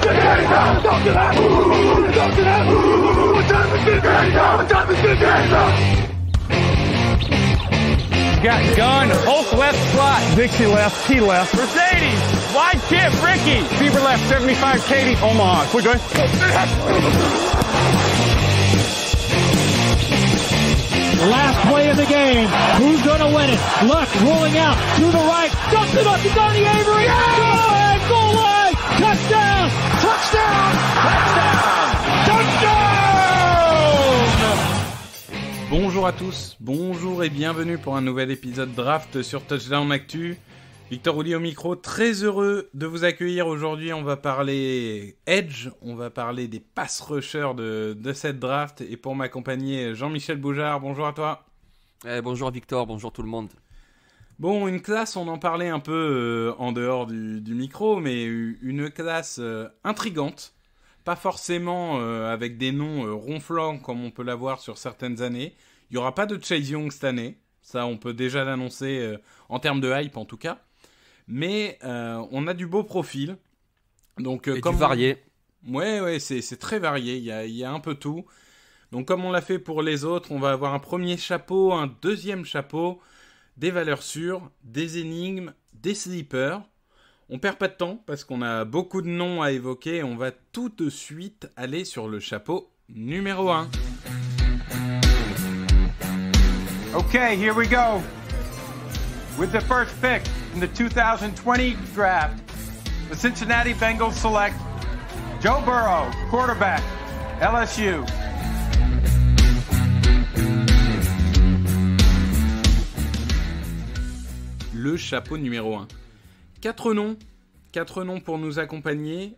Got gun, Hulk left slot, Dixie left, T left, Mercedes, wide chip, Ricky, Bieber left, 75, Katie, Omaha. Quick, go ahead. Last play of the game. Who's going to win it? Luck rolling out to the right. Dumps it up to Donnie Avery. Yeah! Go ahead, goal line. Touchdown. Touchdown. Touchdown. Touchdown. Bonjour à tous, bonjour et bienvenue pour un nouvel épisode draft sur Touchdown Actu. Victor Roulier au micro, très heureux de vous accueillir aujourd'hui. On va parler Edge, on va parler des pass rushers de cette draft. Et pour m'accompagner, Jean-Michel Boujard, bonjour à toi. Bonjour Victor, bonjour tout le monde. Bon, une classe, on en parlait un peu en dehors du micro, mais une classe intrigante. Pas forcément avec des noms ronflants comme on peut l'avoir sur certaines années. Il n'y aura pas de Chase Young cette année. Ça, on peut déjà l'annoncer en termes de hype en tout cas. Mais on a du beau profil. Donc, et du varié. Ouais, c'est très varié. Il y a un peu tout. Donc comme on l'a fait pour les autres, on va avoir un premier chapeau, un deuxième chapeau, des valeurs sûres, des énigmes, des sleepers. On perd pas de temps parce qu'on a beaucoup de noms à évoquer. On va tout de suite aller sur le chapeau numéro 1. Okay, here we go. With the first pick in the 2020 draft, the Cincinnati Bengals select Joe Burrow, quarterback, LSU. Le chapeau numéro 1. Quatre noms pour nous accompagner.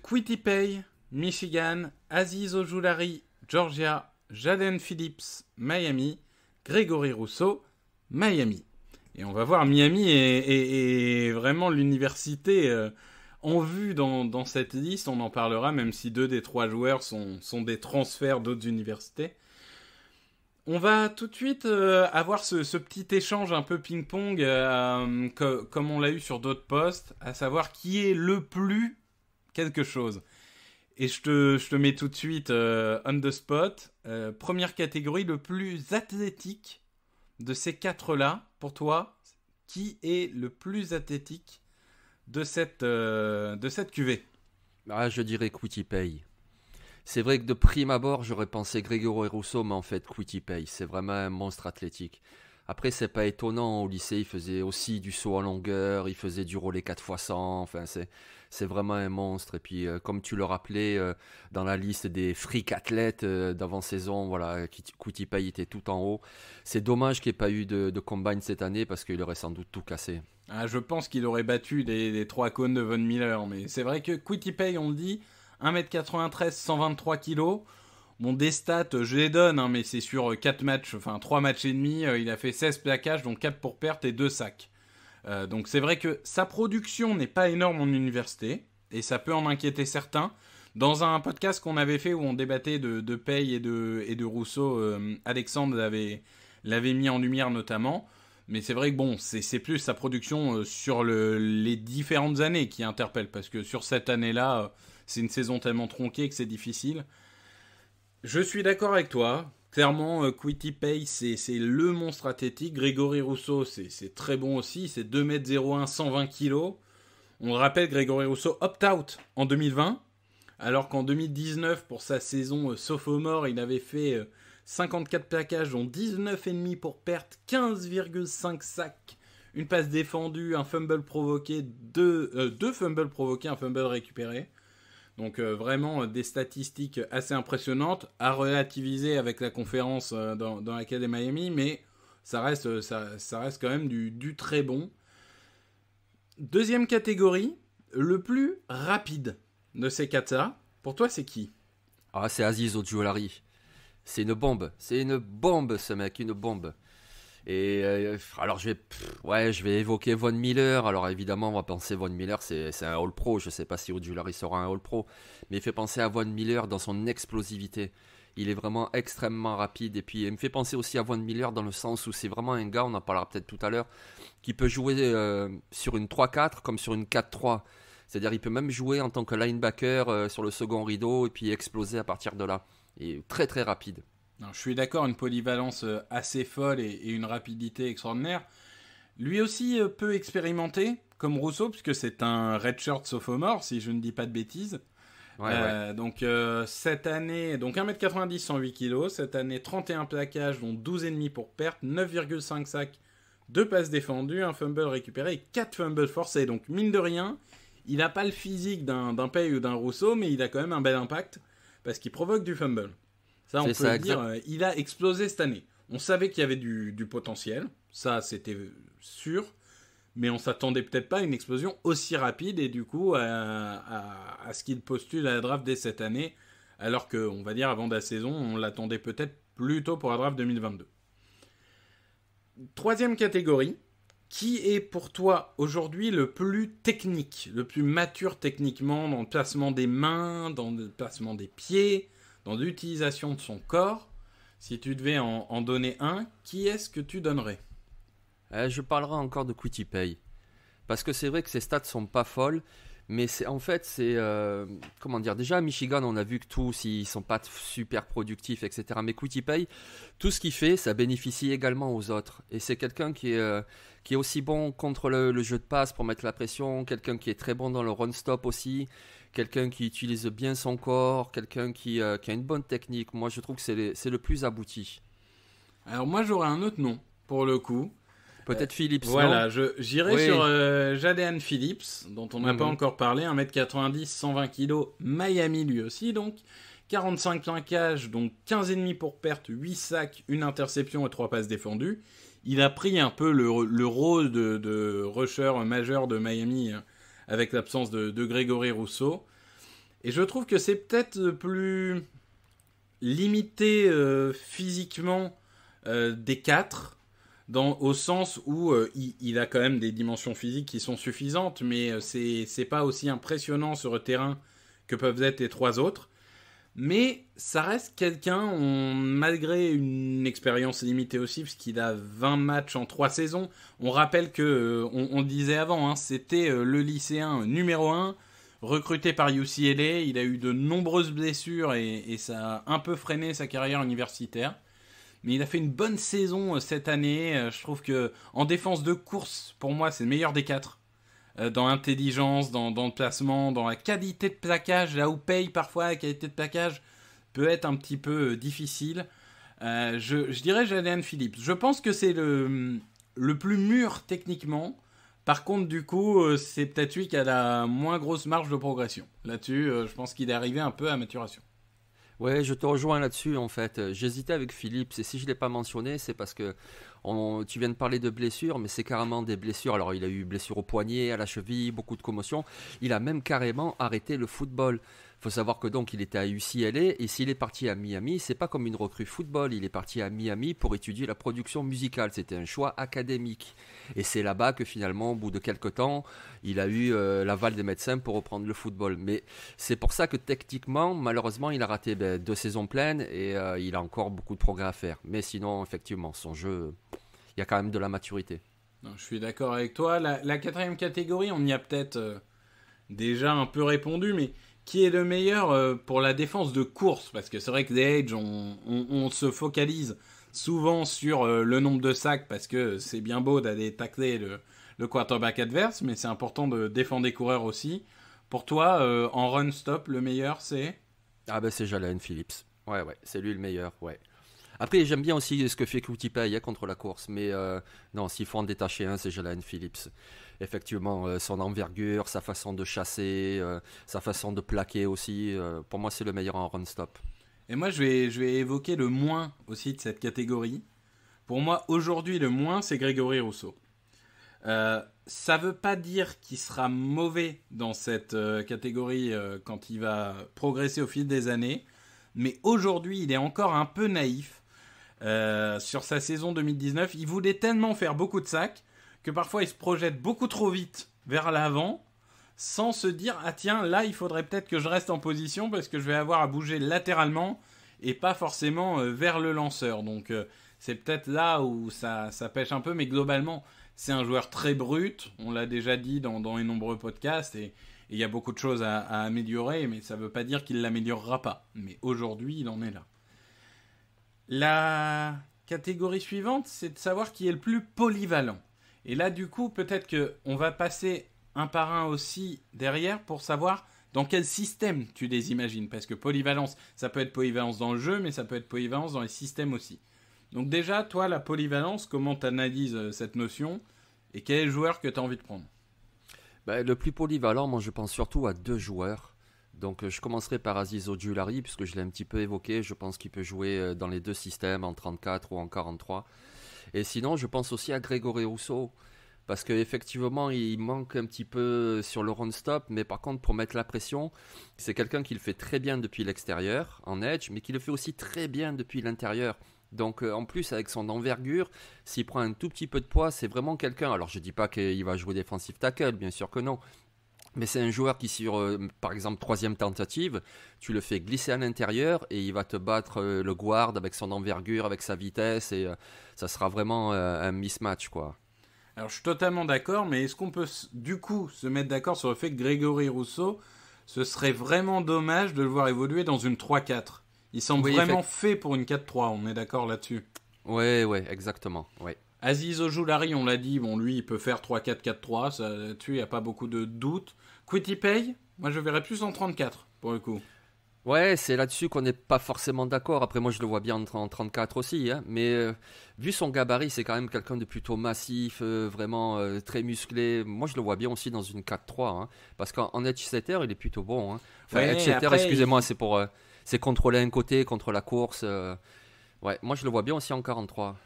Quitty Michigan, Aziz Ojulari, Georgia, Jaden Phillips, Miami, Grégory Rousseau, Miami. Et on va voir, Miami est vraiment l'université en vue dans cette liste. On en parlera, même si 2 des 3 joueurs sont des transferts d'autres universités. On va tout de suite avoir ce petit échange un peu ping-pong comme on l'a eu sur d'autres postes, à savoir qui est le plus quelque chose. Et je te mets tout de suite on the spot. Première catégorie, le plus athlétique de ces 4-là. Pour toi, qui est le plus athlétique de cette cuvée? Je dirais Quitty Paye. C'est vrai que de prime abord, j'aurais pensé Grégory Rousseau, mais en fait, Quitty Paye, c'est vraiment un monstre athlétique. Après, c'est pas étonnant, au lycée, il faisait aussi du saut en longueur, il faisait du relais 4x100, enfin, c'est vraiment un monstre. Et puis, comme tu le rappelais, dans la liste des freak athlètes d'avant-saison, voilà, Quitty Paye était tout en haut. C'est dommage qu'il n'y ait pas eu de combine cette année, parce qu'il aurait sans doute tout cassé. Je pense qu'il aurait battu les 3 cônes de Von Miller, mais c'est vrai que Quitty Paye, on le dit, 1m93, 123 kg. Bon, des stats, je les donne, mais c'est sur 4 matchs, enfin 3 matchs et demi. Il a fait 16 plaquages, donc 4 pour perte et 2 sacs. Donc c'est vrai que sa production n'est pas énorme en université, et ça peut en inquiéter certains. Dans un podcast qu'on avait fait où on débattait de Paye et de Rousseau, Alexandre l'avait mis en lumière notamment. Mais c'est vrai que bon, c'est plus sa production sur les différentes années qui interpelle, parce que sur cette année-là, c'est une saison tellement tronquée que c'est difficile. Je suis d'accord avec toi. Clairement, Quitty Paye, c'est le monstre athlétique. Grégory Rousseau, c'est très bon aussi. C'est 2m01, 120 kg. On le rappelle, Grégory Rousseau opt-out en 2020. Alors qu'en 2019, pour sa saison sophomore, il avait fait 54 plaquages, dont 19,5 pour perte, 15,5 sacs, une passe défendue, un fumble provoqué, deux fumbles provoqués, un fumble récupéré. Donc vraiment des statistiques assez impressionnantes à relativiser avec la conférence dans laquelle est Miami, mais ça reste quand même du très bon. Deuxième catégorie, le plus rapide de ces 4-là. Pour toi, c'est qui? C'est Aziz Ojulari. C'est une bombe ce mec, une bombe. Et alors je vais évoquer Von Miller. Alors évidemment on va penser Von Miller c'est un All Pro. Je sais pas si Ojulari sera un All Pro, mais il fait penser à Von Miller dans son explosivité. Il est vraiment extrêmement rapide, et puis il me fait penser aussi à Von Miller dans le sens où c'est vraiment un gars, on en parlera peut-être tout à l'heure, qui peut jouer sur une 3-4 comme sur une 4-3. C'est-à-dire il peut même jouer en tant que linebacker sur le second rideau et puis exploser à partir de là. Et très très rapide. Non, je suis d'accord, une polyvalence assez folle et une rapidité extraordinaire. Lui aussi peut expérimenter, comme Rousseau, puisque c'est un redshirt sophomore, si je ne dis pas de bêtises. Ouais. Donc cette année, donc 1m90, 108 kg, cette année 31 plaquages, dont 12,5 pour perte, 9,5 sacs, 2 passes défendues, un fumble récupéré et 4 fumbles forcés. Donc mine de rien, il n'a pas le physique d'un Paye ou d'un Rousseau, mais il a quand même un bel impact, parce qu'il provoque du fumble. Ça, on peut le dire, il a explosé cette année. On savait qu'il y avait du potentiel, ça c'était sûr, mais on s'attendait peut-être pas à une explosion aussi rapide et du coup à ce qu'il postule à la draft dès cette année, alors qu'on va dire avant de la saison, on l'attendait peut-être plus tôt pour la draft 2022. Troisième catégorie, qui est pour toi aujourd'hui le plus technique, le plus mature techniquement dans le placement des mains, dans le placement des pieds, dans l'utilisation de son corps? Si tu devais en donner un, qui est-ce que tu donnerais? Je parlerai encore de Kwity Paye. Parce que c'est vrai que ses stats sont pas folles. Mais comment dire, déjà à Michigan, on a vu que tous, ils sont pas super productifs, etc. Mais Kwity Paye, tout ce qu'il fait, ça bénéficie également aux autres. Et c'est quelqu'un qui est aussi bon contre le jeu de passe pour mettre la pression, quelqu'un qui est très bon dans le run-stop aussi, quelqu'un qui utilise bien son corps, quelqu'un qui a une bonne technique. Moi, je trouve que c'est le plus abouti. Alors moi, j'aurais un autre nom, pour le coup. Peut-être Phillips, voilà, non j'irai sur Jalen Phillips, dont on n'a pas encore parlé, 1m90, 120 kg, Miami lui aussi, donc 45 plaquages, donc 15,5 pour perte, 8 sacs, 1 interception et 3 passes défendues. Il a pris un peu le rôle de rusher majeur de Miami avec l'absence de Grégory Rousseau. Et je trouve que c'est peut-être le plus limité physiquement des 4. Au sens où il a quand même des dimensions physiques qui sont suffisantes, mais c'est pas aussi impressionnant sur le terrain que peuvent être les 3 autres. Mais ça reste quelqu'un, malgré une expérience limitée aussi, parce qu'il a 20 matchs en 3 saisons. On rappelle que, on le disait avant, c'était le lycéen numéro 1, recruté par UCLA. Il a eu de nombreuses blessures et ça a un peu freiné sa carrière universitaire. Mais il a fait une bonne saison cette année. Je trouve que en défense de course, pour moi, c'est le meilleur des 4. Dans l'intelligence, dans le placement, dans la qualité de plaquage. Là où Paye, parfois, la qualité de plaquage peut être un petit peu difficile. Je dirais Jalen Phillips. Je pense que c'est le plus mûr techniquement. Par contre, du coup, c'est peut-être lui qui a la moins grosse marge de progression. Là-dessus, je pense qu'il est arrivé un peu à maturation. Ouais, je te rejoins là-dessus en fait. J'hésitais avec Phillips et si je ne l'ai pas mentionné, c'est parce que tu viens de parler de blessures, mais c'est carrément des blessures. Alors il a eu blessure au poignet, à la cheville, beaucoup de commotions. Il a même carrément arrêté le football. Il faut savoir que donc il était à UCLA et s'il est parti à Miami, c'est pas comme une recrue football. Il est parti à Miami pour étudier la production musicale. C'était un choix académique. Et c'est là-bas que finalement, au bout de quelques temps, il a eu l'aval des médecins pour reprendre le football. Mais c'est pour ça que techniquement, malheureusement, il a raté 2 saisons pleines et il a encore beaucoup de progrès à faire. Mais sinon, effectivement, son jeu, il y a quand même de la maturité. Non, je suis d'accord avec toi. La 4e catégorie, on y a peut-être déjà un peu répondu, mais qui est le meilleur pour la défense de course? Parce que c'est vrai que les Edge, on se focalise souvent sur le nombre de sacs parce que c'est bien beau d'aller tacler le quarterback adverse, mais c'est important de défendre des coureurs aussi. Pour toi, en run-stop, le meilleur, c'est? Ah ben c'est Jalen Phillips. Ouais, c'est lui le meilleur, ouais. Après, j'aime bien aussi ce que fait Kwity Paye contre la course, mais non, s'il faut en détacher un, c'est Jalen Phillips. Effectivement, son envergure, sa façon de chasser, sa façon de plaquer aussi, pour moi, c'est le meilleur en run-stop. Et moi, je vais évoquer le moins aussi de cette catégorie. Pour moi, aujourd'hui, le moins, c'est Grégory Rousseau. Ça veut pas dire qu'il sera mauvais dans cette catégorie quand il va progresser au fil des années, mais aujourd'hui, il est encore un peu naïf. Sur sa saison 2019, il voulait tellement faire beaucoup de sacs que parfois il se projette beaucoup trop vite vers l'avant sans se dire « Ah tiens, là il faudrait peut-être que je reste en position parce que je vais avoir à bouger latéralement et pas forcément vers le lanceur. » Donc c'est peut-être là où ça pêche un peu, mais globalement c'est un joueur très brut, on l'a déjà dit dans les nombreux podcasts, et Et il y a beaucoup de choses à améliorer, mais ça ne veut pas dire qu'il ne l'améliorera pas. Mais aujourd'hui, il en est là. La catégorie suivante, c'est de savoir qui est le plus polyvalent. Et là, du coup, peut-être qu'on va passer un par un aussi derrière pour savoir dans quel système tu les imagines. Parce que polyvalence, ça peut être polyvalence dans le jeu, mais ça peut être polyvalence dans les systèmes aussi. Donc déjà, toi, la polyvalence, comment tu analyses cette notion et quel est le joueur que tu as envie de prendre? Le plus polyvalent, moi je pense surtout à 2 joueurs. Donc je commencerai par Aziz Ojulari, puisque je l'ai un petit peu évoqué. Je pense qu'il peut jouer dans les 2 systèmes, en 34 ou en 43. Et sinon, je pense aussi à Grégory Rousseau, parce qu'effectivement, il manque un petit peu sur le run-stop. Mais par contre, pour mettre la pression, c'est quelqu'un qui le fait très bien depuis l'extérieur, en edge, mais qui le fait aussi très bien depuis l'intérieur. Donc en plus avec son envergure, s'il prend un tout petit peu de poids, c'est vraiment quelqu'un, alors je dis pas qu'il va jouer défensif tackle, bien sûr que non, mais c'est un joueur qui sur par exemple 3e tentative, tu le fais glisser à l'intérieur et il va te battre le guard avec son envergure, avec sa vitesse, et ça sera vraiment un mismatch quoi. Alors je suis totalement d'accord, mais est-ce qu'on peut du coup se mettre d'accord sur le fait que Grégory Rousseau, ce serait vraiment dommage de le voir évoluer dans une 3-4? Il semble vraiment fait pour une 4-3, on est d'accord là-dessus. Ouais, exactement. Ouais. Aziz Ojulari, on l'a dit, bon lui il peut faire 3-4-4-3, là-dessus il n'y a pas beaucoup de doutes. Quitty Paye, moi je verrais plus en 34 pour le coup. Ouais, c'est là-dessus qu'on n'est pas forcément d'accord. Après moi je le vois bien en 34 aussi, hein. Mais vu son gabarit, c'est quand même quelqu'un de plutôt massif, vraiment très musclé. Moi je le vois bien aussi dans une 4-3, hein, parce qu'en edge setter il est plutôt bon. Hein. Enfin edge setter, excusez-moi, c'est pour... c'est contrôler un côté contre la course. Ouais, moi je le vois bien aussi en 43.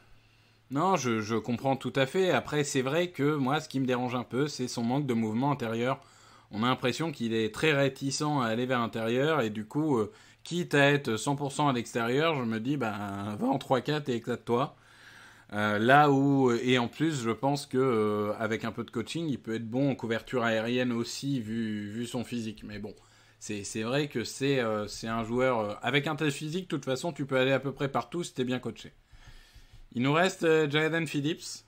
Non, je comprends tout à fait. Après, c'est vrai que moi, ce qui me dérange un peu, c'est son manque de mouvement intérieur. On a l'impression qu'il est très réticent à aller vers l'intérieur. Et du coup, quitte à être 100% à l'extérieur, je me dis, va en 3-4 et éclate-toi. Là où, et en plus, je pense que avec un peu de coaching, il peut être bon en couverture aérienne aussi, vu son physique. Mais bon... C'est vrai que c'est un joueur... avec un tel physique, de toute façon, tu peux aller à peu près partout si t'es bien coaché. Il nous reste Jaden Phillips.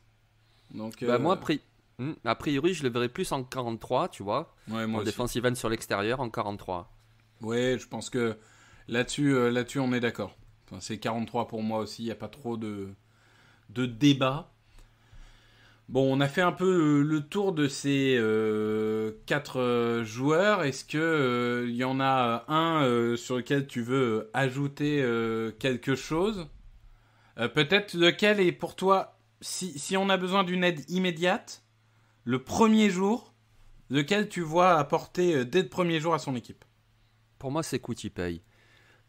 Donc, moi, a priori, je le verrais plus en 43, tu vois. Ouais, moi en defensive end sur l'extérieur, en 43. Ouais, je pense que là-dessus, on est d'accord. Enfin, c'est 43 pour moi aussi, il n'y a pas trop de débat. Bon, on a fait un peu le tour de ces 4 joueurs. Est-ce que y en a un sur lequel tu veux ajouter quelque chose? Peut-être lequel est pour toi, si on a besoin d'une aide immédiate, le premier jour, lequel tu vois apporter dès le premier jour à son équipe? Pour moi, c'est Quitty Paye.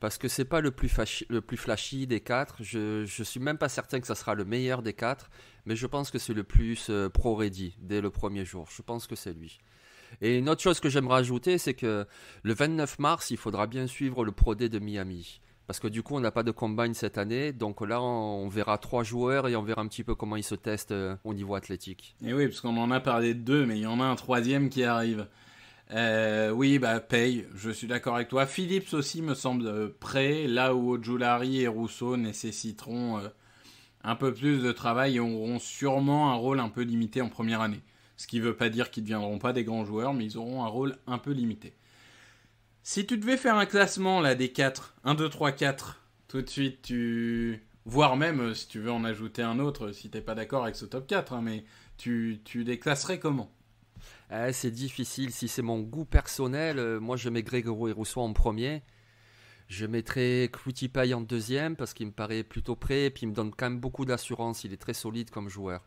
Parce que c'est pas le plus flashy des 4. Je suis même pas certain que ça sera le meilleur des 4. Mais je pense que c'est le plus pro-ready dès le premier jour. Je pense que c'est lui. Et une autre chose que j'aimerais ajouter, c'est que le 29 mars, il faudra bien suivre le Pro Day de Miami. Parce que du coup, on n'a pas de combine cette année. Donc là, on verra 3 joueurs et on verra un petit peu comment ils se testent au niveau athlétique. Et oui, parce qu'on en a parlé de 2, mais il y en a un 3e qui arrive. Oui, Paye, je suis d'accord avec toi. Phillips aussi me semble prêt, là où Ojulari et Rousseau nécessiteront un peu plus de travail et auront sûrement un rôle un peu limité en première année. Ce qui ne veut pas dire qu'ils ne deviendront pas des grands joueurs, mais ils auront un rôle un peu limité. Si tu devais faire un classement là des 4, 1, 2, 3, 4, tout de suite voire même si tu veux en ajouter un autre, si tu n'es pas d'accord avec ce top 4, hein, mais tu les classerais comment? C'est difficile. Si c'est mon goût personnel, moi je mets Grégory Rousseau en premier. Je mettrais Quitty Paye en 2e parce qu'il me paraît plutôt prêt et puis il me donne quand même beaucoup d'assurance. Il est très solide comme joueur.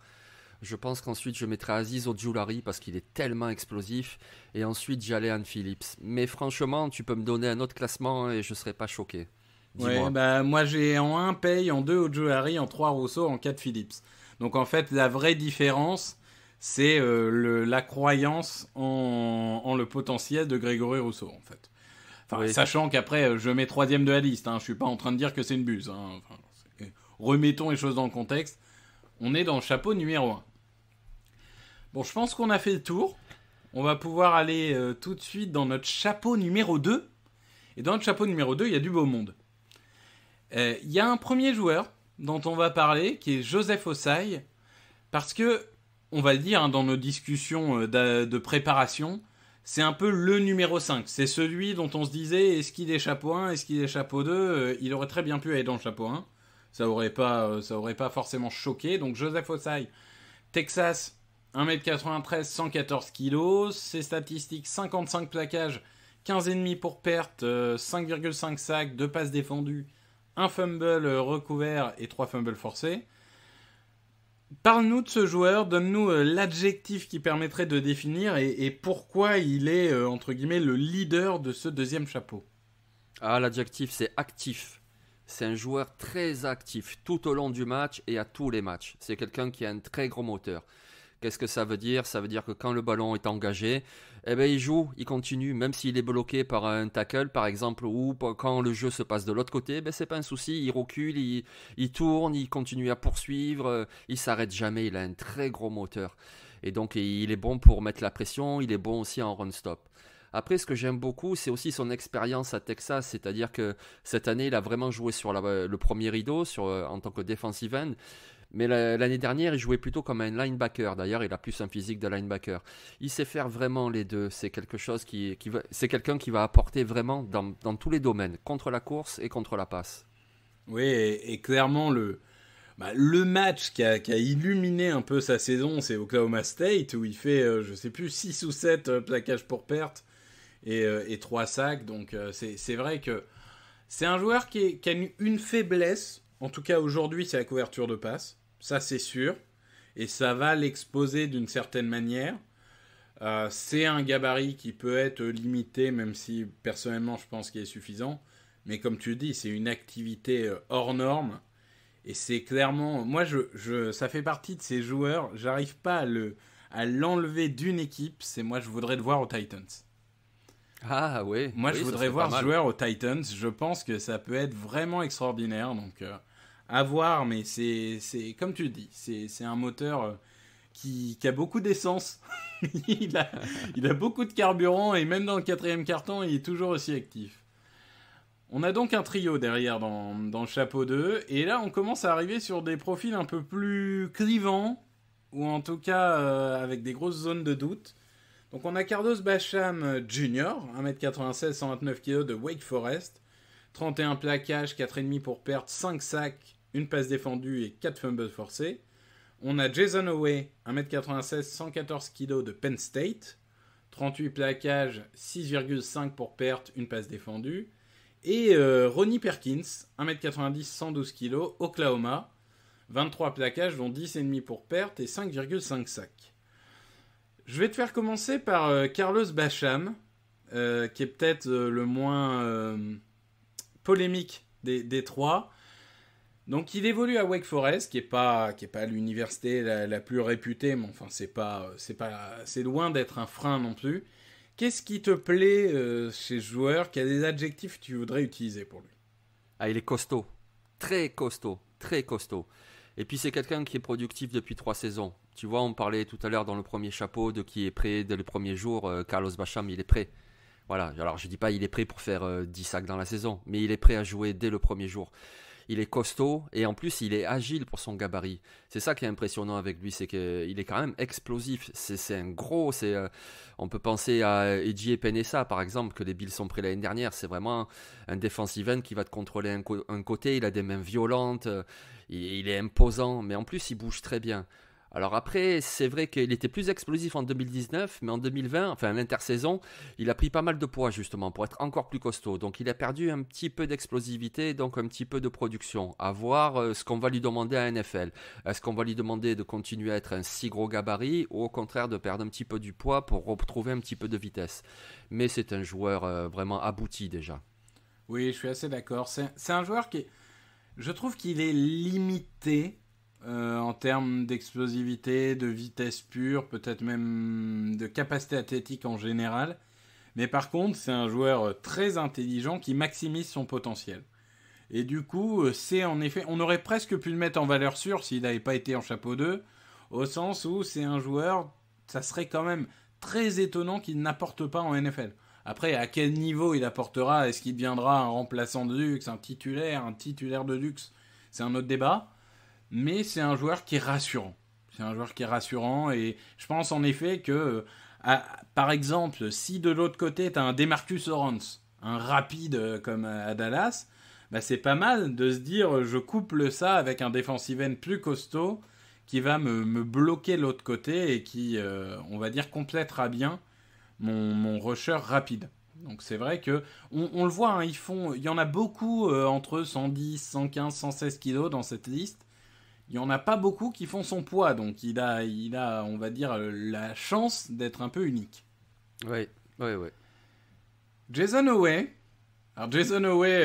Je pense qu'ensuite je mettrai Aziz Ojulari parce qu'il est tellement explosif. Et ensuite Jaden Phillips. Mais franchement, tu peux me donner un autre classement et je ne serais pas choqué. Dis-moi. Ouais, moi j'ai en 1 Paye, en 2 Ojulari, en 3 Rousseau, en 4 Phillips. Donc en fait, la vraie différence, c'est la croyance en le potentiel de Grégory Rousseau, en fait. Enfin, oui. Sachant qu'après, je mets 3e de la liste. Hein. Je suis pas en train de dire que c'est une buse. Hein. Enfin, remettons les choses dans le contexte. On est dans le chapeau numéro 1. Bon, je pense qu'on a fait le tour. On va pouvoir aller tout de suite dans notre chapeau numéro 2. Et dans notre chapeau numéro 2, il y a du beau monde. Il y a un premier joueur dont on va parler, qui est Joseph Ossai. Parce que, on va le dire hein, dans nos discussions de préparation, c'est un peu le numéro 5. C'est celui dont on se disait, est-ce qu'il est chapeau 1, est-ce qu'il est chapeau 2 Il aurait très bien pu aller dans le chapeau 1. Ça aurait pas forcément choqué. Donc Joseph Ossai, Texas, 1m93, 114 kg. Ses statistiques, 55 plaquages, 15,5 pour perte, 5,5 sacs, 2 passes défendues, 1 fumble recouvert et 3 fumbles forcés. Parle-nous de ce joueur, donne-nous l'adjectif qui permettrait de définir et pourquoi il est, entre guillemets, le leader de ce deuxième chapeau. Ah, l'adjectif, c'est actif. C'est un joueur très actif tout au long du match et à tous les matchs. C'est quelqu'un qui a un très gros moteur. Qu'est-ce que ça veut dire ? Ça veut dire que quand le ballon est engagé, eh ben il joue, il continue, même s'il est bloqué par un tackle par exemple, ou quand le jeu se passe de l'autre côté, ben c'est pas un souci, il recule, il tourne, il continue à poursuivre, il s'arrête jamais, il a un très gros moteur. Et donc il est bon pour mettre la pression, il est bon aussi en run-stop. Après, ce que j'aime beaucoup, c'est aussi son expérience à Texas, c'est-à-dire que cette année, il a vraiment joué sur le premier rideau en tant que defensive end. Mais l'année dernière, il jouait plutôt comme un linebacker. D'ailleurs, il a plus un physique de linebacker. Il sait faire vraiment les deux. C'est quelque chose c'est quelqu'un qui va apporter vraiment dans tous les domaines, contre la course et contre la passe. Oui, et clairement, le match qui a illuminé un peu sa saison, c'est Oklahoma State, où il fait, je sais plus, 6 ou 7 plaquages pour perte et 3 sacs. Donc, c'est vrai que c'est un joueur qui a une faiblesse. En tout cas, aujourd'hui, c'est la couverture de passe. Ça, c'est sûr. Et ça va l'exposer d'une certaine manière. C'est un gabarit qui peut être limité, même si, personnellement, je pense qu'il est suffisant. Mais comme tu dis, c'est une activité hors norme. Et c'est clairement... Moi, ça fait partie de ces joueurs. J'arrive pas à l'enlever d'une équipe. Moi, je voudrais le voir aux Titans. Ah oui. Moi, oui, je voudrais voir ce joueur aux Titans. Je pense que ça peut être vraiment extraordinaire. Donc... à voir, mais c'est comme tu dis, c'est un moteur qui a beaucoup d'essence. il a beaucoup de carburant et même dans le 4e quart-temps, il est toujours aussi actif. On a donc un trio derrière dans le chapeau 2, et là on commence à arriver sur des profils un peu plus clivants, ou en tout cas avec des grosses zones de doute. Donc on a Carlos Basham Jr., 1m96, 129 kg de Wake Forest, 31 plaquages, 4,5 pour perte, 5 sacs, une passe défendue et 4 fumbles forcés. On a Jason Oweh, 1m96, 114 kg de Penn State, 38 plaquages, 6,5 pour perte, une passe défendue. Et Ronnie Perkins, 1m90, 112 kg, Oklahoma, 23 plaquages, dont 10,5 pour perte et 5,5 sacs. Je vais te faire commencer par Carlos Basham, qui est peut-être le moins polémique des trois. Donc il évolue à Wake Forest, qui est pas l'université la plus réputée, mais enfin c'est loin d'être un frein non plus. Qu'est-ce qui te plaît chez ce joueur? Quels des adjectifs que tu voudrais utiliser pour lui? Ah, il est costaud, très costaud, très costaud. Et puis c'est quelqu'un qui est productif depuis 3 saisons. Tu vois, on parlait tout à l'heure dans le premier chapeau de qui est prêt dès le premier jour. Carlos Basham, il est prêt. Voilà, alors je dis pas il est prêt pour faire 10 sacs dans la saison, mais il est prêt à jouer dès le premier jour. Il est costaud et en plus il est agile pour son gabarit. C'est ça qui est impressionnant avec lui, c'est qu'il est quand même explosif. C'est un gros, on peut penser à Eji Epenesa par exemple, que les Bills sont pris l'année dernière. C'est vraiment un defensive end qui va te contrôler un côté, il a des mains violentes, il est imposant, mais en plus il bouge très bien. Alors après, c'est vrai qu'il était plus explosif en 2019, mais en 2020, enfin l'intersaison, il a pris pas mal de poids justement pour être encore plus costaud. Donc il a perdu un petit peu d'explosivité, donc un petit peu de production. À voir ce qu'on va lui demander à NFL. Est-ce qu'on va lui demander de continuer à être un si gros gabarit ou au contraire de perdre un petit peu du poids pour retrouver un petit peu de vitesse? Mais c'est un joueur vraiment abouti déjà. Oui, je suis assez d'accord. C'est un joueur je trouve qu'il est limité. En termes d'explosivité, de vitesse pure, peut-être même de capacité athlétique en général. Mais par contre, c'est un joueur très intelligent qui maximise son potentiel. Et du coup, c'est en effet... On aurait presque pu le mettre en valeur sûre s'il n'avait pas été en chapeau 2, au sens où c'est un joueur, ça serait quand même très étonnant qu'il n'apporte pas en NFL. Après, à quel niveau il apportera? Est-ce qu'il deviendra un remplaçant de luxe, un titulaire de luxe? C'est un autre débat. Mais c'est un joueur qui est rassurant. C'est un joueur qui est rassurant et je pense en effet que Par exemple, si de l'autre côté, tu as un Demarcus Lawrence, un rapide comme à Dallas, bah c'est pas mal de se dire je couple ça avec un defensive end plus costaud qui va me bloquer de l'autre côté et qui, on va dire, complétera bien mon rusher rapide. Donc c'est vrai que on le voit, hein, il y en a beaucoup entre 110, 115, 116 kilos dans cette liste. Il n'y en a pas beaucoup qui font son poids, donc il a, on va dire, la chance d'être un peu unique. Oui. Jason Oweh. Alors Jason Oweh,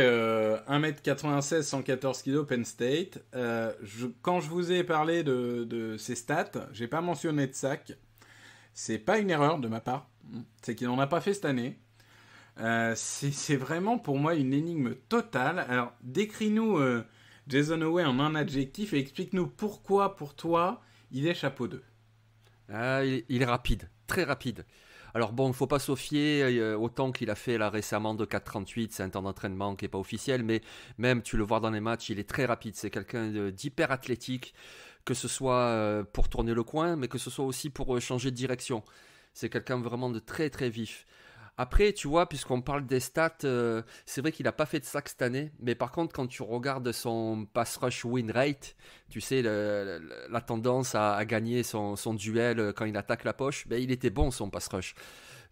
1m96, 114 kg, Penn State. Quand je vous ai parlé de ses stats, j'ai pas mentionné de sac. C'est pas une erreur de ma part. C'est qu'il n'en a pas fait cette année. C'est vraiment pour moi une énigme totale. Alors décris-nous Jason Oweh en un adjectif et explique-nous pourquoi pour toi il est chapeau 2. Il est rapide, très rapide. Alors bon, il ne faut pas s'en fier au temps qu'il a fait là récemment de 4,38, c'est un temps d'entraînement qui n'est pas officiel, mais même tu le vois dans les matchs, il est très rapide, c'est quelqu'un d'hyper athlétique, que ce soit pour tourner le coin, mais que ce soit aussi pour changer de direction. C'est quelqu'un vraiment de très très vif. Après, tu vois, puisqu'on parle des stats, c'est vrai qu'il n'a pas fait de sac cette année, mais par contre, quand tu regardes son pass rush win rate, tu sais, la tendance à gagner son duel quand il attaque la poche, ben, il était bon son pass rush.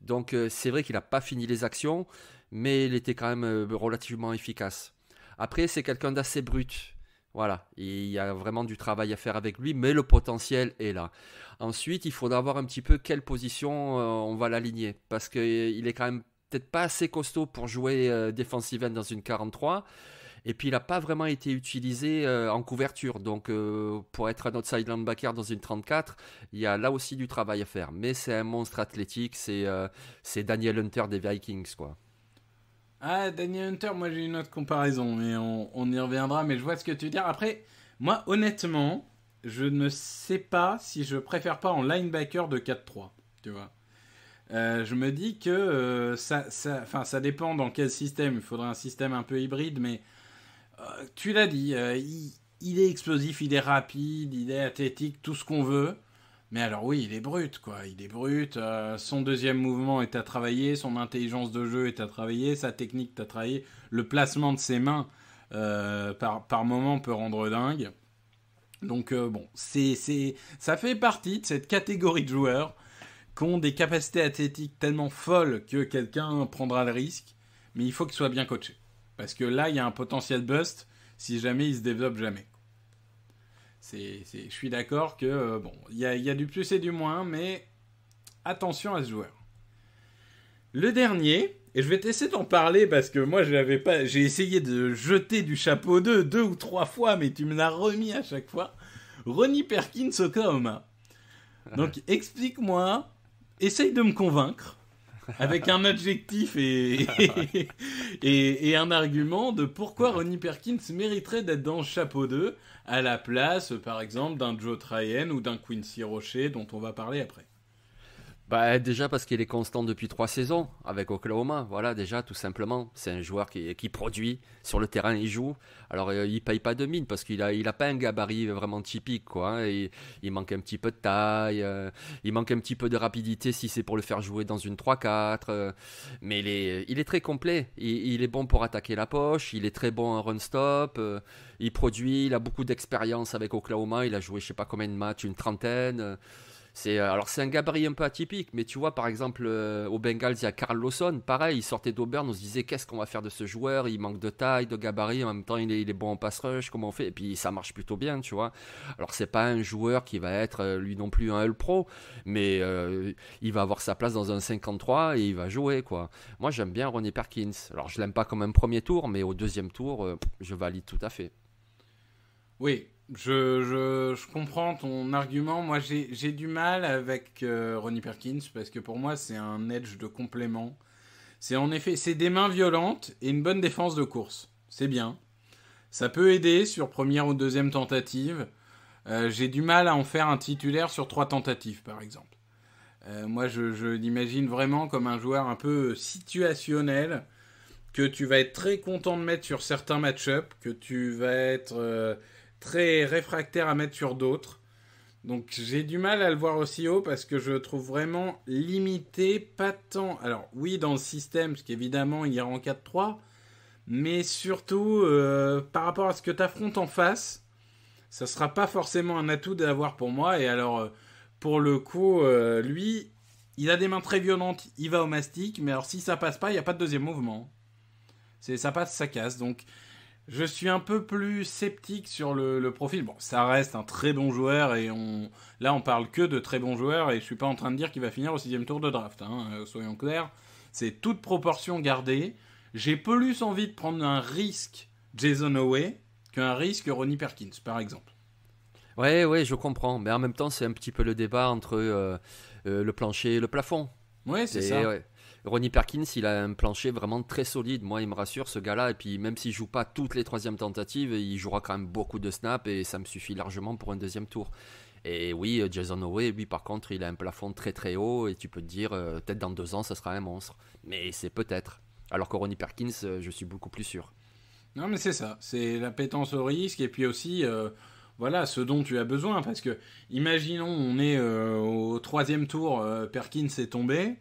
Donc, c'est vrai qu'il n'a pas fini les actions, mais il était quand même relativement efficace. Après, c'est quelqu'un d'assez brut. Voilà, il y a vraiment du travail à faire avec lui, mais le potentiel est là. Ensuite, il faudra voir un petit peu quelle position on va l'aligner, parce qu'il est quand même peut-être pas assez costaud pour jouer defensive end dans une 43, et puis il n'a pas vraiment été utilisé en couverture, donc pour être un outside linebacker dans une 34, il y a là aussi du travail à faire, mais c'est un monstre athlétique, c'est Daniel Hunter des Vikings, quoi. Ah, Daniel Hunter, moi j'ai une autre comparaison, mais on y reviendra, mais je vois ce que tu veux dire. Après, moi honnêtement, je ne sais pas si je préfère pas en linebacker de 4-3, tu vois. Je me dis que ça dépend dans quel système, il faudrait un système un peu hybride, mais tu l'as dit, il est explosif, il est rapide, il est athlétique, tout ce qu'on veut. Mais alors oui, il est brut, quoi. Il est brut. Son deuxième mouvement est à travailler, son intelligence de jeu est à travailler, sa technique est à travailler. Le placement de ses mains, par moment, peut rendre dingue. Donc bon, ça fait partie de cette catégorie de joueurs qui ont des capacités athlétiques tellement folles que quelqu'un prendra le risque. Mais il faut qu'il soit bien coaché. Parce que là, il y a un potentiel bust si jamais il se développe jamais. Je suis d'accord que bon, il y a du plus et du moins, mais attention à ce joueur. Le dernier, et je vais t'essayer d'en parler parce que moi j'ai essayé de jeter du chapeau 2 ou 3 fois, mais tu me l'as remis à chaque fois. Ronnie Perkins, Oklahoma. Donc explique-moi, essaye de me convaincre avec un adjectif et un argument de pourquoi Ronnie Perkins mériterait d'être dans le chapeau 2 à la place, par exemple, d'un Joe Tryon ou d'un Quincy Roche dont on va parler après. Bah, déjà parce qu'il est constant depuis 3 saisons avec Oklahoma, voilà, déjà tout simplement, c'est un joueur qui produit sur le terrain, il joue, alors il paye pas de mine parce qu'il a pas un gabarit vraiment typique, quoi, hein, il manque un petit peu de taille, il manque un petit peu de rapidité si c'est pour le faire jouer dans une 3-4, mais il est très complet, il est bon pour attaquer la poche, il est très bon en run stop, il produit, il a beaucoup d'expérience avec Oklahoma, il a joué je sais pas combien de matchs, une trentaine. C'est un gabarit un peu atypique, mais tu vois, par exemple, aux Bengals, il y a Carl Lawson, pareil, il sortait d'Auburn, on se disait qu'est-ce qu'on va faire de ce joueur, il manque de taille, de gabarit, en même temps il est bon en pass rush, comment on fait, et puis ça marche plutôt bien, tu vois. Alors c'est pas un joueur qui va être lui non plus un All-Pro, mais il va avoir sa place dans un 53 et il va jouer, quoi. Moi j'aime bien Ronnie Perkins, alors je l'aime pas comme un premier tour, mais au deuxième tour, je valide tout à fait. Oui. Je comprends ton argument. Moi, j'ai du mal avec Ronnie Perkins parce que pour moi, c'est un edge de complément. C'est des mains violentes et une bonne défense de course. C'est bien. Ça peut aider sur première ou deuxième tentative. J'ai du mal à en faire un titulaire sur 3 tentatives, par exemple. Moi, je l'imagine vraiment comme un joueur un peu situationnel que tu vas être très content de mettre sur certains match-ups, que tu vas être... très réfractaire à mettre sur d'autres, Donc j'ai du mal à le voir aussi haut parce que je le trouve vraiment limité, pas tant... Alors oui, dans le système, parce qu'évidemment il ira en 4-3, mais surtout par rapport à ce que tu affrontes en face, ça sera pas forcément un atout d'avoir pour moi. Et alors, pour le coup, lui, il a des mains très violentes, il va au mastic, mais alors si ça passe pas, il n'y a pas de deuxième mouvement. Ça passe, ça casse, donc... Je suis un peu plus sceptique sur le profil. Bon, ça reste un très bon joueur et là on parle que de très bons joueurs et je suis pas en train de dire qu'il va finir au 6e tour de draft. Soyons clairs, c'est toute proportion gardée. J'ai plus envie de prendre un risque Jason Howe qu'un risque Ronnie Perkins, par exemple. Ouais, je comprends. Mais en même temps, c'est un petit peu le débat entre le plancher et le plafond. Ouais, c'est ça. Ouais. Ronnie Perkins, il a un plancher vraiment très solide. Moi, il me rassure, ce gars-là. Et puis, même s'il joue pas toutes les troisièmes tentatives, il jouera quand même beaucoup de snaps et ça me suffit largement pour un deuxième tour. Et oui, Jason Howe, lui, par contre, il a un plafond très très haut et tu peux te dire, peut-être dans 2 ans, ça sera un monstre. Mais c'est peut-être. Alors que Ronnie Perkins, je suis beaucoup plus sûr. Non, mais c'est ça. C'est l'appétence au risque et puis aussi... Voilà, ce dont tu as besoin, parce que, imaginons, on est au 3e tour, Perkins est tombé,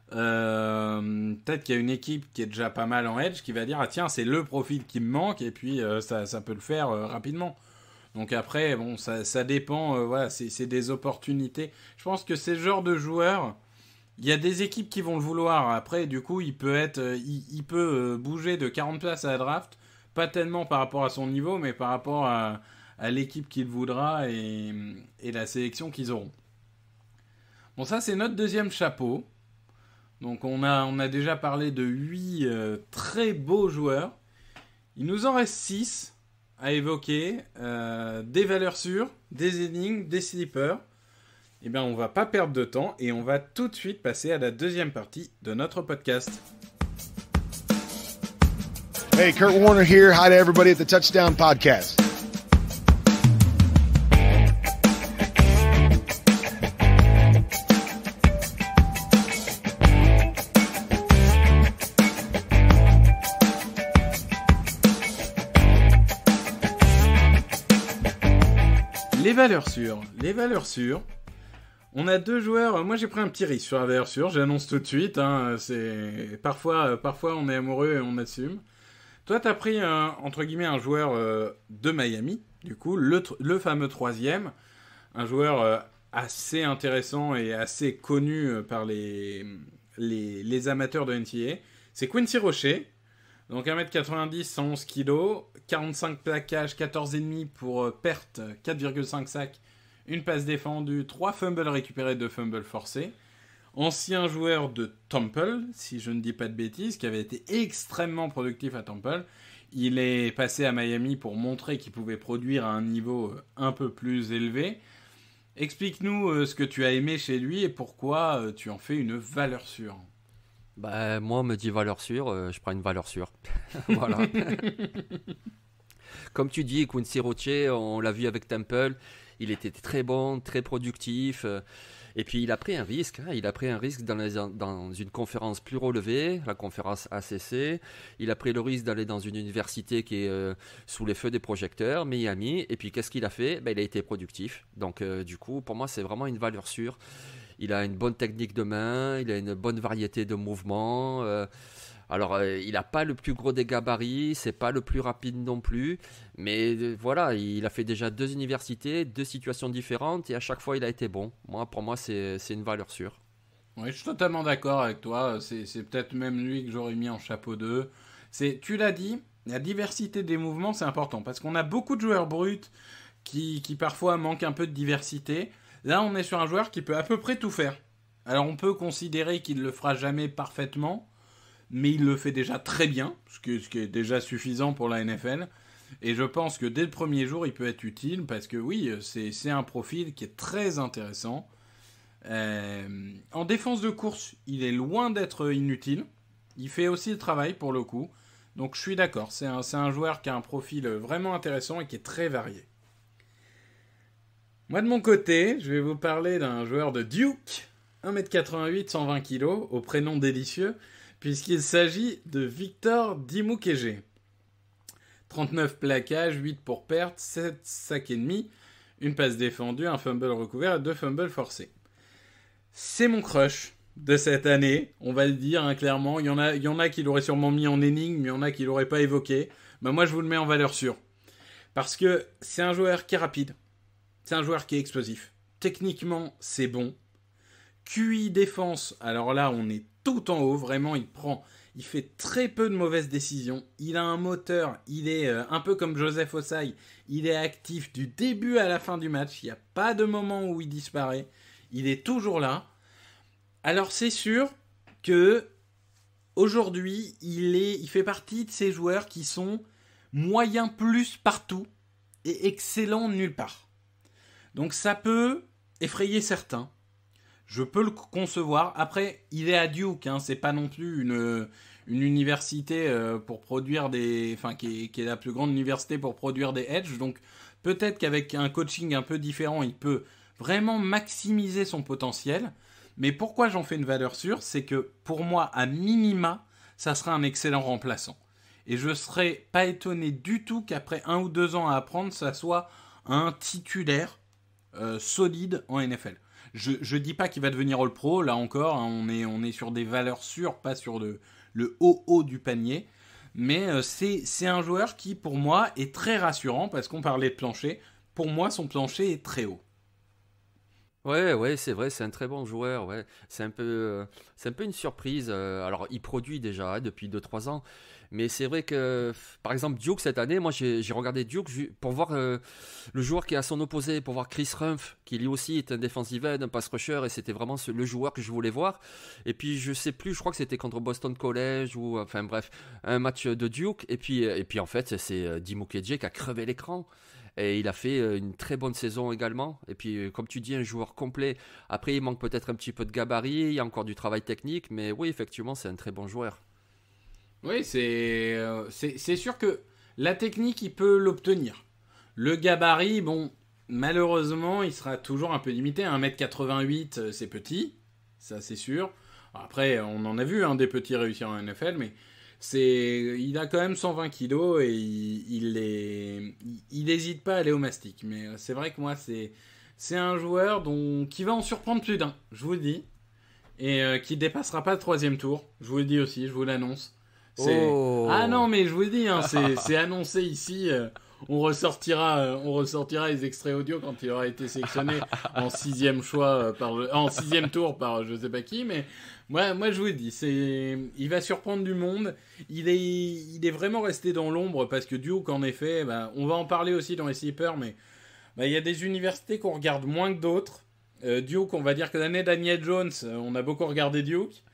peut-être qu'il y a une équipe qui est déjà pas mal en edge, qui va dire, ah tiens, c'est le profil qui me manque, et puis ça peut le faire rapidement. Donc après, bon, ça dépend, voilà, c'est des opportunités. Je pense que c'est ce genre de joueur, il y a des équipes qui vont le vouloir, après, du coup, il peut bouger de 40 places à la draft, pas tellement par rapport à son niveau, mais par rapport à l'équipe qu'il voudra et la sélection qu'ils auront. Bon, ça, c'est notre deuxième chapeau. Donc, on a déjà parlé de 8 très beaux joueurs. Il nous en reste 6 à évoquer. Des valeurs sûres, des énigmes, des sleepers. Eh bien, on va pas perdre de temps et on va tout de suite passer à la deuxième partie de notre podcast. Hey, Kurt Warner here. Hi to everybody at the Touchdown Podcast. Les valeurs sûres. On a 2 joueurs. Moi, j'ai pris un petit risque sur la valeur sûre. J'annonce tout de suite. C'est parfois on est amoureux et on assume. Toi, t'as pris entre guillemets un joueur de Miami. Du coup, le fameux 3e, un joueur assez intéressant et assez connu par les amateurs de NCAA. C'est Quincy Roche. Donc 1m90, 111 kg, 45 plaquages, 14,5 pour perte, 4,5 sacs, une passe défendue, 3 fumbles récupérés, 2 fumbles forcés. Ancien joueur de Temple, si je ne dis pas de bêtises, qui avait été extrêmement productif à Temple. Il est passé à Miami pour montrer qu'il pouvait produire à un niveau un peu plus élevé. Explique-nous ce que tu as aimé chez lui et pourquoi tu en fais une valeur sûre. Bah, moi, on me dit valeur sûre, je prends une valeur sûre. Voilà. Comme tu dis, Quincy Roche, on l'a vu avec Temple, il était très bon, très productif. Et puis, il a pris un risque. Il a pris un risque dans une conférence plus relevée, la conférence ACC. Il a pris le risque d'aller dans une université qui est sous les feux des projecteurs, Miami. Et puis, qu'est-ce qu'il a fait ? Il a été productif. Donc, du coup, pour moi, c'est vraiment une valeur sûre. Il a une bonne technique de main, il a une bonne variété de mouvements. Il n'a pas le plus gros des gabarits, c'est pas le plus rapide non plus. Mais voilà, il a fait déjà 2 universités, 2 situations différentes et à chaque fois il a été bon. Pour moi, c'est une valeur sûre. Oui, je suis totalement d'accord avec toi. C'est peut-être même lui que j'aurais mis en chapeau 2. Tu l'as dit, la diversité des mouvements, c'est important parce qu'on a beaucoup de joueurs bruts qui parfois manquent un peu de diversité. Là, on est sur un joueur qui peut à peu près tout faire. Alors, on peut considérer qu'il ne le fera jamais parfaitement, mais il le fait déjà très bien, ce qui est déjà suffisant pour la NFL. Et je pense que dès le premier jour, il peut être utile, parce que oui, c'est un profil qui est très intéressant. En défense de course, il est loin d'être inutile. Il fait aussi le travail, pour le coup. Donc, je suis d'accord. C'est un joueur qui a un profil vraiment intéressant et qui est très varié. Moi, de mon côté, je vais vous parler d'un joueur de Duke, 1m88, 120 kg, au prénom délicieux, puisqu'il s'agit de Victor Dimukeje. 39 plaquages, 8 pour perte, 7 sacs et demi, une passe défendue, un fumble recouvert et 2 fumbles forcés. C'est mon crush de cette année, on va le dire hein, clairement. Il y en a qui l'auraient sûrement mis en énigme, mais il y en a qui l'auraient pas évoqué. Mais moi, je vous le mets en valeur sûre. Parce que c'est un joueur qui est rapide. C'est un joueur qui est explosif. Techniquement, c'est bon. QI défense, alors là, on est tout en haut. Vraiment, il fait très peu de mauvaises décisions. Il a un moteur, il est un peu comme Joseph Ossai. Il est actif du début à la fin du match. Il n'y a pas de moment où il disparaît. Il est toujours là. Alors c'est sûr que aujourd'hui, il fait partie de ces joueurs qui sont moyens plus partout et excellents nulle part. Donc ça peut effrayer certains. Je peux le concevoir. Après, il est à Duke, hein, c'est pas non plus une université pour produire qui est la plus grande université pour produire des edge. Donc peut-être qu'avec un coaching un peu différent, il peut vraiment maximiser son potentiel. Mais pourquoi j'en fais une valeur sûre, c'est que pour moi, à minima, ça sera un excellent remplaçant. Et je serais pas étonné du tout qu'après 1 ou 2 ans à apprendre, ça soit un titulaire solide en NFL. Je dis pas qu'il va devenir All-Pro, là encore, hein, on est sur des valeurs sûres, pas sur le haut du panier. Mais c'est un joueur qui, pour moi, est très rassurant, parce qu'on parlait de plancher. Pour moi, son plancher est très haut. Ouais, c'est vrai, c'est un très bon joueur. Ouais. C'est un peu une surprise. Alors, il produit déjà depuis 2-3 ans. Mais c'est vrai que, par exemple, Duke cette année, moi j'ai regardé Duke pour voir le joueur qui est à son opposé, pour voir Chris Rumph, qui lui aussi est un defensive end, un pass rusher, et c'était vraiment le joueur que je voulais voir. Et puis je sais plus, je crois que c'était contre Boston College, ou enfin bref, un match de Duke. Et puis en fait, c'est Dimukeje qui a crevé l'écran. Et il a fait une très bonne saison également. Et puis, comme tu dis, un joueur complet. Après, il manque peut-être un petit peu de gabarit, il y a encore du travail technique, mais oui, effectivement, c'est un très bon joueur. Oui, c'est sûr que la technique, il peut l'obtenir. Le gabarit, bon, malheureusement, il sera toujours un peu limité. 1m88, c'est petit, ça c'est sûr. Après, on en a vu des petits réussir en NFL, mais il a quand même 120 kilos et il n'hésite pas à aller au mastic. Mais c'est vrai que moi, c'est un joueur qui va en surprendre plus d'un, je vous le dis. Et qui dépassera pas le 3e tour, je vous le dis aussi, je vous l'annonce. Ah non, mais je vous le dis, hein, c'est annoncé ici. On ressortira les extraits audio quand il aura été sélectionné en 6e choix en 6e tour par je sais pas qui. Mais moi je vous le dis, il va surprendre du monde. Il est vraiment resté dans l'ombre parce que Duke, en effet, on va en parler aussi dans les sleepers, mais il y a des universités qu'on regarde moins que d'autres. Duke, on va dire que l'année Daniel Jones, on a beaucoup regardé Duke.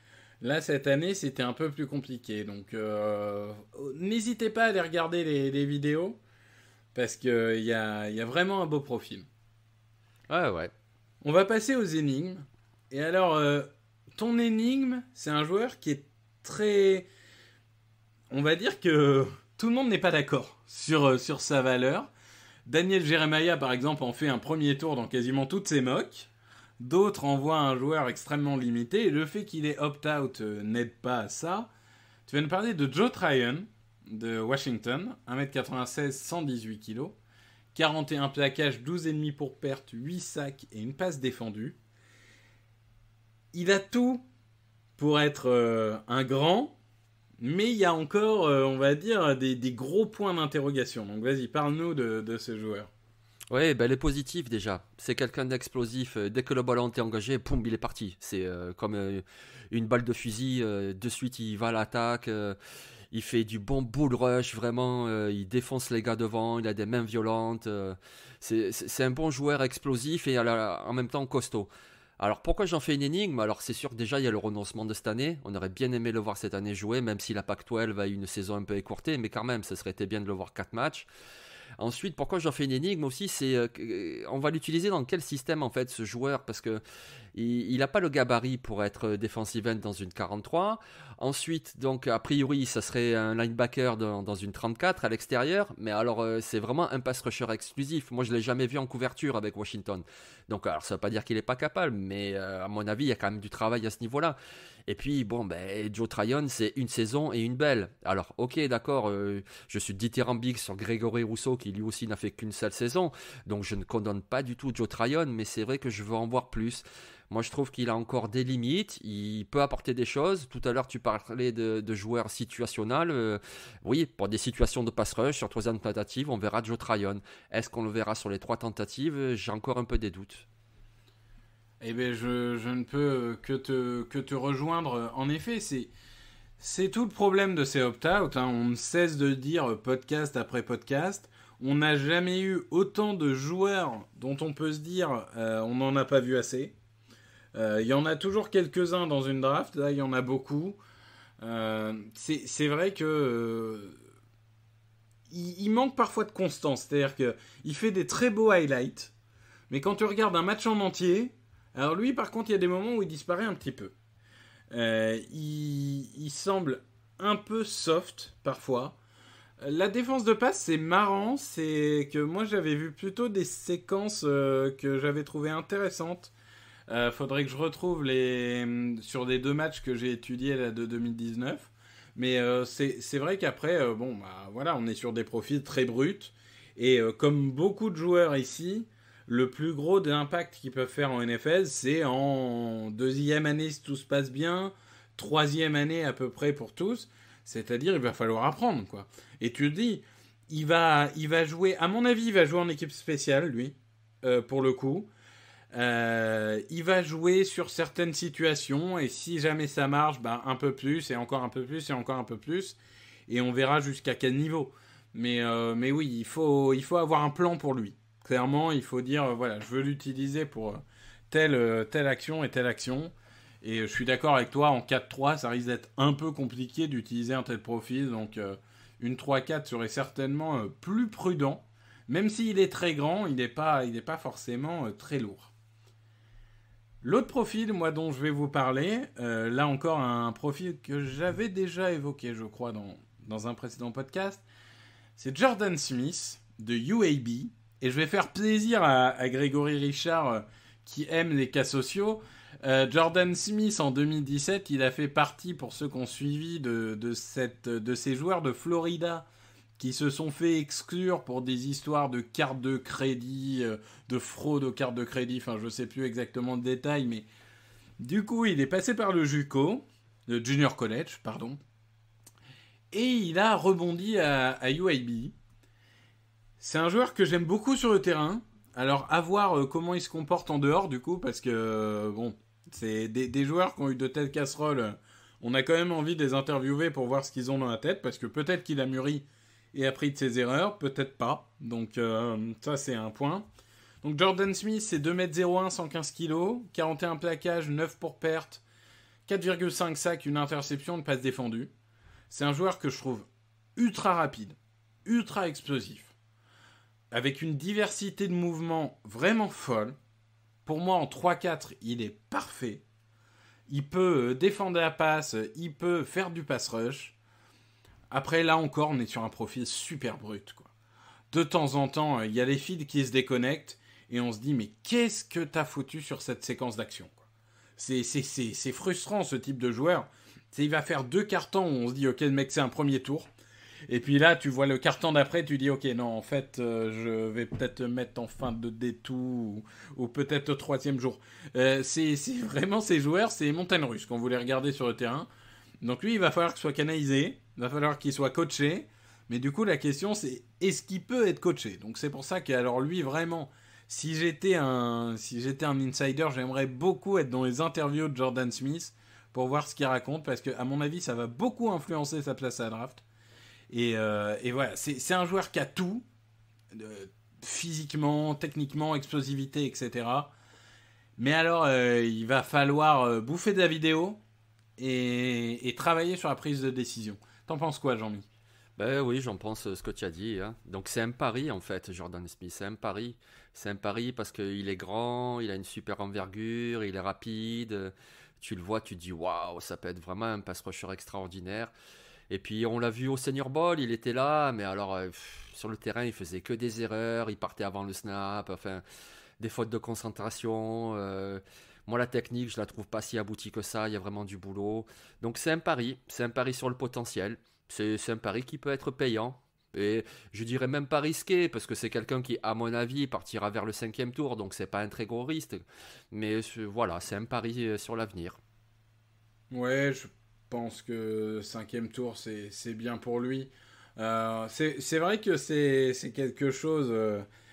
Là, cette année, c'était un peu plus compliqué. Donc, n'hésitez pas à aller regarder les vidéos. Parce qu'il y a vraiment un beau profil. Ouais. On va passer aux énigmes. Et alors, ton énigme, c'est un joueur qui est très... On va dire que tout le monde n'est pas d'accord sur sa valeur. Daniel Jeremiah, par exemple, en fait un premier tour dans quasiment toutes ses mocks. D'autres envoient un joueur extrêmement limité. Et le fait qu'il ait opt-out n'aide pas à ça. Tu vas nous parler de Joe Tryon de Washington. 1m96, 118 kg. 41 plaquages, 12,5 pour perte, 8 sacs et une passe défendue. Il a tout pour être un grand. Mais il y a encore, on va dire, des gros points d'interrogation. Donc vas-y, parle-nous de ce joueur. Oui, les positifs déjà. C'est quelqu'un d'explosif. Dès que le ballon est engagé, poum, il est parti. C'est comme une balle de fusil. De suite, il va à l'attaque. Il fait du bon bull rush, vraiment. Il défonce les gars devant. Il a des mains violentes. C'est un bon joueur explosif et en même temps costaud. Alors pourquoi j'en fais une énigme? Alors c'est sûr que déjà il y a le renoncement de cette année. On aurait bien aimé le voir cette année jouer, même si la Pac-12 a eu une saison un peu écourtée. Mais quand même, ça serait été bien de le voir 4 matchs. Ensuite, pourquoi j'en fais une énigme aussi, c'est on va l'utiliser dans quel système en fait ce joueur, parce que il n'a pas le gabarit pour être defensive end dans une 43. Ensuite, donc a priori, ça serait un linebacker dans une 34 à l'extérieur, mais alors c'est vraiment un pass rusher exclusif. Moi, je l'ai jamais vu en couverture avec Washington. Donc, alors ça veut pas dire qu'il est pas capable, mais à mon avis, il y a quand même du travail à ce niveau-là. Et puis, bon, Joe Tryon, c'est une saison et une belle. Alors, ok, d'accord, je suis dithyrambique sur Grégory Rousseau, qui lui aussi n'a fait qu'une seule saison. Donc, je ne condamne pas du tout Joe Tryon, mais c'est vrai que je veux en voir plus. Moi, je trouve qu'il a encore des limites. Il peut apporter des choses. Tout à l'heure, tu parlais de joueurs situationnels. Oui, pour des situations de pass rush, sur 3 tentatives, on verra Joe Tryon. Est-ce qu'on le verra sur les 3 tentatives? J'ai encore un peu des doutes. Eh bien, je ne peux que te rejoindre. En effet, c'est tout le problème de ces opt-out. Hein. On ne cesse de dire podcast après podcast. On n'a jamais eu autant de joueurs dont on peut se dire on n'en a pas vu assez. Il y en a toujours quelques-uns dans une draft, là il y en a beaucoup. C'est vrai que il manque parfois de constance, c'est-à-dire qu'il fait des très beaux highlights, mais quand tu regardes un match en entier, alors lui par contre il y a des moments où il disparaît un petit peu. Il semble un peu soft parfois. La défense de passe c'est marrant, c'est que moi j'avais vu plutôt des séquences que j'avais trouvées intéressantes. Faudrait que je retrouve sur les 2 matchs que j'ai étudiés là, de 2019. Mais c'est vrai qu'après, voilà, on est sur des profils très bruts. Et comme beaucoup de joueurs ici, le plus gros d'impact qu'ils peuvent faire en NFL, c'est en 2e année si tout se passe bien, 3e année à peu près pour tous. C'est-à-dire, il va falloir apprendre, quoi. Et tu te dis, il va jouer, à mon avis, il va jouer en équipe spéciale, lui, pour le coup. Il va jouer sur certaines situations et si jamais ça marche, un peu plus et encore un peu plus et encore un peu plus et on verra jusqu'à quel niveau. Mais oui, il faut avoir un plan pour lui. Clairement, il faut dire voilà, je veux l'utiliser pour telle action et telle action. Et je suis d'accord avec toi, en 4-3, ça risque d'être un peu compliqué d'utiliser un tel profil. Donc une 3-4 serait certainement plus prudent. Même s'il est très grand, il n'est pas forcément très lourd. L'autre profil, moi, dont je vais vous parler, là encore un profil que j'avais déjà évoqué, je crois, dans un précédent podcast, c'est Jordan Smith de UAB. Et je vais faire plaisir à Grégory Richard, qui aime les cas sociaux. Jordan Smith, en 2017, il a fait partie, pour ceux qui ont suivi, de ces joueurs de Florida qui se sont fait exclure pour des histoires de cartes de crédit, de fraude aux cartes de crédit, enfin je ne sais plus exactement le détail, mais du coup il est passé par le JUCO, le Junior College, pardon, et il a rebondi à UAB. C'est un joueur que j'aime beaucoup sur le terrain, alors à voir comment il se comporte en dehors du coup, parce que bon, c'est des joueurs qui ont eu de telles casseroles, on a quand même envie de les interviewer pour voir ce qu'ils ont dans la tête, parce que peut-être qu'il a mûri et appris de ses erreurs, peut-être pas. Donc ça c'est un point. Donc Jordan Smith c'est 2m01, 115 kg, 41 plaquages, 9 pour perte, 4,5 sacs, une interception, une passe défendue. C'est un joueur que je trouve ultra rapide, ultra explosif, avec une diversité de mouvements vraiment folle. Pour moi en 3-4 il est parfait. Il peut défendre la passe, il peut faire du pass rush. Après, là encore, on est sur un profil super brut, quoi. De temps en temps, il y a les feeds qui se déconnectent et on se dit, mais qu'est-ce que t'as foutu sur cette séquence d'action, quoi. C'est frustrant, ce type de joueur. Il va faire 2 cartons où on se dit, ok, le mec, c'est un premier tour. Et puis là, tu vois le carton d'après, tu dis, ok, non, en fait, je vais peut-être le mettre en fin de détour ou peut-être au 3e jour. C'est vraiment ces joueurs, c'est les montagnes russes quand vous les regardez sur le terrain. Donc lui, il va falloir qu'il soit canalisé, il va falloir qu'il soit coaché, mais du coup, la question, c'est est-ce qu'il peut être coaché? Donc c'est pour ça que, alors lui, vraiment, si j'étais un insider, j'aimerais beaucoup être dans les interviews de Jordan Smith pour voir ce qu'il raconte, parce que à mon avis, ça va beaucoup influencer sa place à la draft. Et voilà, c'est un joueur qui a tout, physiquement, techniquement, explosivité, etc. Mais alors, il va falloir bouffer de la vidéo et travailler sur la prise de décision. T'en penses quoi, Jean-Mi? Ben oui, j'en pense ce que tu as dit, hein. Donc c'est un pari en fait, Jordan Smith, c'est un pari. C'est un pari parce qu'il est grand, il a une super envergure, il est rapide. Tu le vois, tu te dis waouh, ça peut être vraiment un pass rusher extraordinaire. Et puis on l'a vu au Senior Bowl, il était là, mais alors sur le terrain, il faisait que des erreurs, il partait avant le snap, enfin des fautes de concentration. Moi, la technique, je la trouve pas si aboutie que ça. Il y a vraiment du boulot. Donc, c'est un pari. C'est un pari sur le potentiel. C'est un pari qui peut être payant. Et je dirais même pas risqué, parce que c'est quelqu'un qui, à mon avis, partira vers le 5e tour. Donc, c'est pas un très gros risque. Mais voilà, c'est un pari sur l'avenir. Ouais, je pense que 5e tour, c'est bien pour lui. C'est vrai que c'est quelque chose...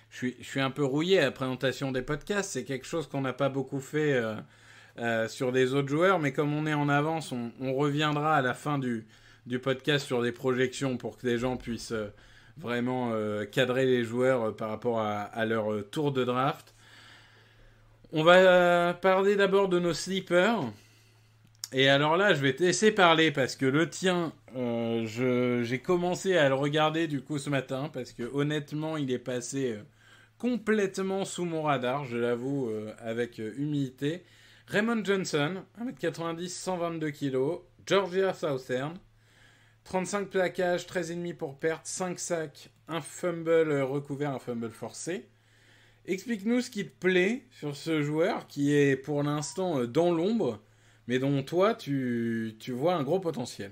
je suis un peu rouillé à la présentation des podcasts. C'est quelque chose qu'on n'a pas beaucoup fait sur des autres joueurs. Mais comme on est en avance, on reviendra à la fin du podcast sur des projections pour que les gens puissent vraiment cadrer les joueurs par rapport à leur tour de draft. On va parler d'abord de nos sleepers. Et alors là, je vais te laisser parler parce que le tien, j'ai commencé à le regarder du coup ce matin parce que honnêtement, il est passé complètement sous mon radar, je l'avoue avec humilité. Raymond Johnson, 1m90, 122 kg, Georgia Southern, 35 plaquages, 13,5 pour perte, 5 sacs, un fumble recouvert, un fumble forcé. Explique-nous ce qui te plaît sur ce joueur qui est pour l'instant dans l'ombre, mais dont toi, tu vois un gros potentiel.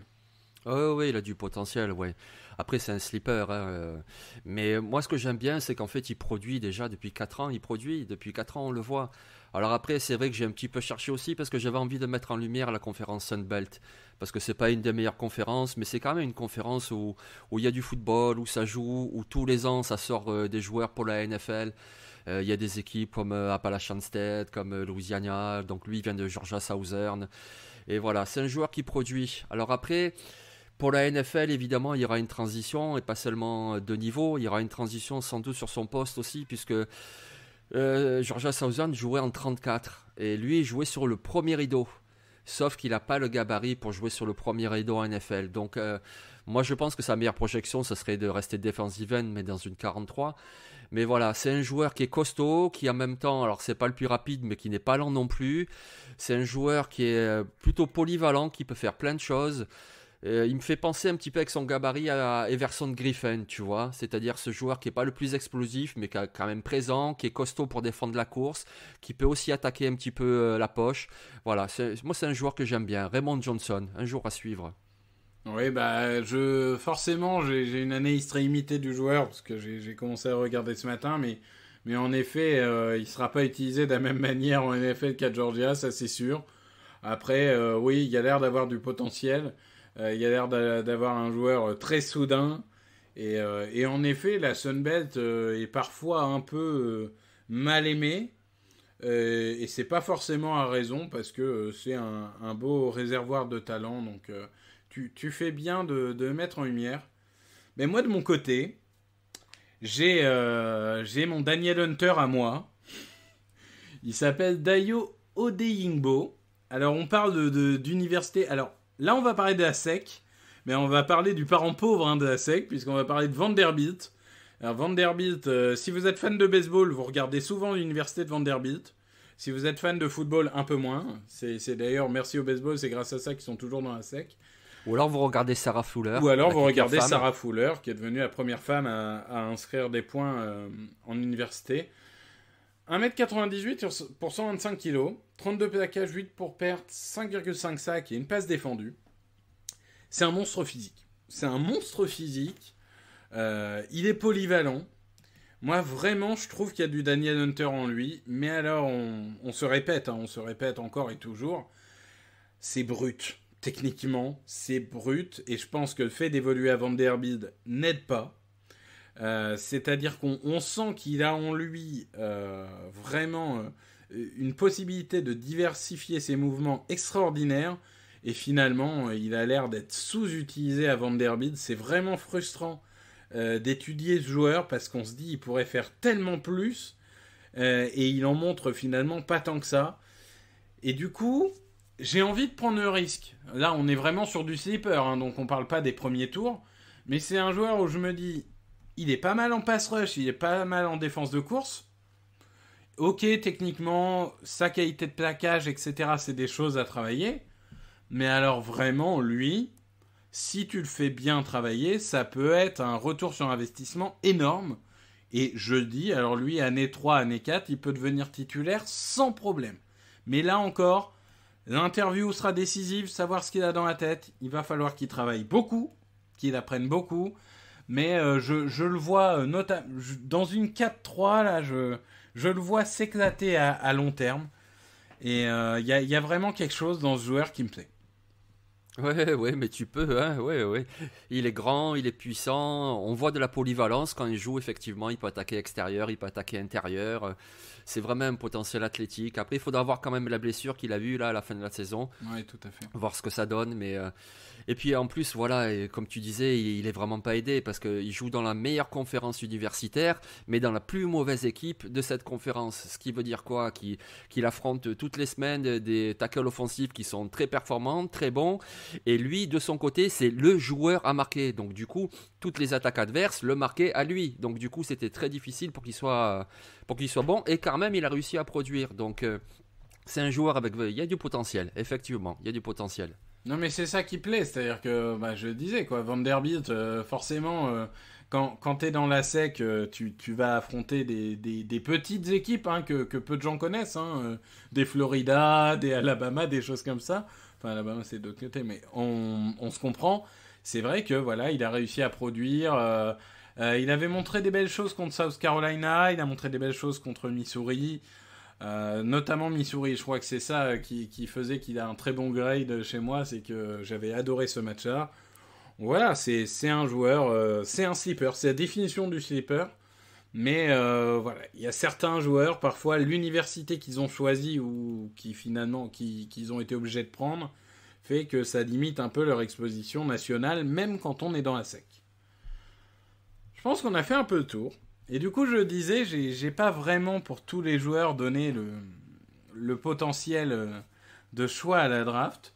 Oui, il a du potentiel, ouais. Après, c'est un sleeper. Hein, mais moi, ce que j'aime bien, c'est qu'en fait, il produit déjà depuis 4 ans. Depuis 4 ans, on le voit. Alors après, c'est vrai que j'ai un petit peu cherché aussi parce que j'avais envie de mettre en lumière la conférence Sunbelt. Parce que c'est pas une des meilleures conférences, mais c'est quand même une conférence où il y a du football, où ça joue, où tous les ans, ça sort des joueurs pour la NFL. Il y a des équipes comme Appalachian State, comme Louisiana. Donc lui, il vient de Georgia Southern. Et voilà, c'est un joueur qui produit. Alors après... Pour la NFL, évidemment, il y aura une transition, et pas seulement de niveau, il y aura une transition sans doute sur son poste aussi, puisque Georgia Southern jouait en 34, et lui, il jouait sur le premier rideau, sauf qu'il n'a pas le gabarit pour jouer sur le premier rideau en NFL. Donc, moi, je pense que sa meilleure projection, ce serait de rester defensive end, mais dans une 43. Mais voilà, c'est un joueur qui est costaud, qui en même temps, alors c'est pas le plus rapide, mais qui n'est pas lent non plus. C'est un joueur qui est plutôt polyvalent, qui peut faire plein de choses. Il me fait penser un petit peu avec son gabarit à Everson Griffin, tu vois. C'est-à-dire ce joueur qui n'est pas le plus explosif, mais qui est quand même présent, qui est costaud pour défendre la course, qui peut aussi attaquer un petit peu la poche. Voilà, moi c'est un joueur que j'aime bien. Raymond Johnson, un jour à suivre. Oui, forcément, j'ai une analyse très limitée du joueur, parce que j'ai commencé à regarder ce matin, mais en effet, il ne sera pas utilisé de la même manière en NFL qu'à Georgia, ça c'est sûr. Après, oui, il a l'air d'avoir du potentiel. Il a l'air d'avoir un joueur très soudain. Et en effet, la Sunbelt est parfois un peu mal aimée. Et c'est pas forcément à raison, parce que c'est un beau réservoir de talent. Donc tu fais bien de mettre en lumière. Mais moi, de mon côté, j'ai mon Daniel Hunter à moi. Il s'appelle Dayo Odeyingbo. Alors, on parle d'université... Alors, là, on va parler de la SEC, mais on va parler du parent pauvre de la SEC, puisqu'on va parler de Vanderbilt. Alors, Vanderbilt, si vous êtes fan de baseball, vous regardez souvent l'université de Vanderbilt. Si vous êtes fan de football, un peu moins. C'est d'ailleurs, merci au baseball, c'est grâce à ça qu'ils sont toujours dans la SEC. Ou alors vous regardez Sarah Fuller. Ou alors vous regardez Sarah Fuller, qui est devenue la première femme à inscrire des points en université. 1m98 pour 125 kg, 32 plaquages, 8 pour perte, 5,5 sacs et une passe défendue. C'est un monstre physique. Il est polyvalent. Moi, vraiment, je trouve qu'il y a du Daniel Hunter en lui. Mais alors, on se répète encore et toujours. C'est brut. Techniquement, c'est brut. Et je pense que le fait d'évoluer à Vanderbilt n'aide pas. C'est-à-dire qu'on sent qu'il a en lui vraiment une possibilité de diversifier ses mouvements extraordinaires, et finalement il a l'air d'être sous-utilisé à Vanderbilt. C'est vraiment frustrant d'étudier ce joueur, parce qu'on se dit il pourrait faire tellement plus, et il en montre finalement pas tant que ça, et du coup j'ai envie de prendre le risque. Là on est vraiment sur du sleeper, donc on parle pas des premiers tours, mais c'est un joueur où je me dis il est pas mal en pass rush, il est pas mal en défense de course. Ok, techniquement, sa qualité de plaquage, etc., c'est des choses à travailler. Mais alors vraiment, lui, si tu le fais bien travailler, ça peut être un retour sur investissement énorme. Et je dis, alors lui, année 3, année 4, il peut devenir titulaire sans problème. Mais là encore, l'interview sera décisive, savoir ce qu'il a dans la tête. Il va falloir qu'il travaille beaucoup, qu'il apprenne beaucoup. Mais je le vois dans une 4-3, là, je le vois s'éclater à long terme. Et il y a vraiment quelque chose dans ce joueur qui me plaît. Ouais, mais tu peux, hein, ouais. Il est grand, il est puissant, on voit de la polyvalence quand il joue, effectivement, il peut attaquer extérieur, il peut attaquer intérieur, c'est vraiment un potentiel athlétique. Après, il faudra voir quand même la blessure qu'il a vue là à la fin de la saison. Oui, tout à fait. Voir ce que ça donne, mais... Et puis en plus, voilà, et comme tu disais, il est vraiment pas aidé parce qu'il joue dans la meilleure conférence universitaire, mais dans la plus mauvaise équipe de cette conférence. Ce qui veut dire quoi ? Qu'il affronte toutes les semaines des tackles offensifs qui sont très performants, très bons, et lui, de son côté, c'est le joueur à marquer. Donc du coup, toutes les attaques adverses le marquaient à lui. Donc du coup, c'était très difficile pour qu'il soit bon, et quand même, il a réussi à produire. Donc c'est un joueur il y a du potentiel, effectivement, il y a du potentiel. Non, mais c'est ça qui plaît, c'est-à-dire que, je disais, quoi, Vanderbilt, forcément, quand t'es dans la SEC, tu vas affronter des petites équipes que peu de gens connaissent, des Florida, des Alabama, des choses comme ça. Enfin, Alabama, c'est de l'autre côté, mais on se comprend. C'est vrai que, voilà, il a réussi à produire. Il avait montré des belles choses contre South Carolina, il a montré des belles choses contre Missouri. Notamment Missouri, je crois que c'est ça qui faisait qu'il a un très bon grade chez moi, c'est que j'avais adoré ce match-là. Voilà, c'est un joueur, c'est un sleeper, c'est la définition du sleeper. Mais voilà, il y a certains joueurs, parfois l'université qu'ils ont choisi ou qu'ils ont été obligés de prendre, fait que ça limite un peu leur exposition nationale, même quand on est dans la SEC. Je pense qu'on a fait un peu le tour. Et du coup, je disais, j'ai pas vraiment pour tous les joueurs donné le potentiel de choix à la draft.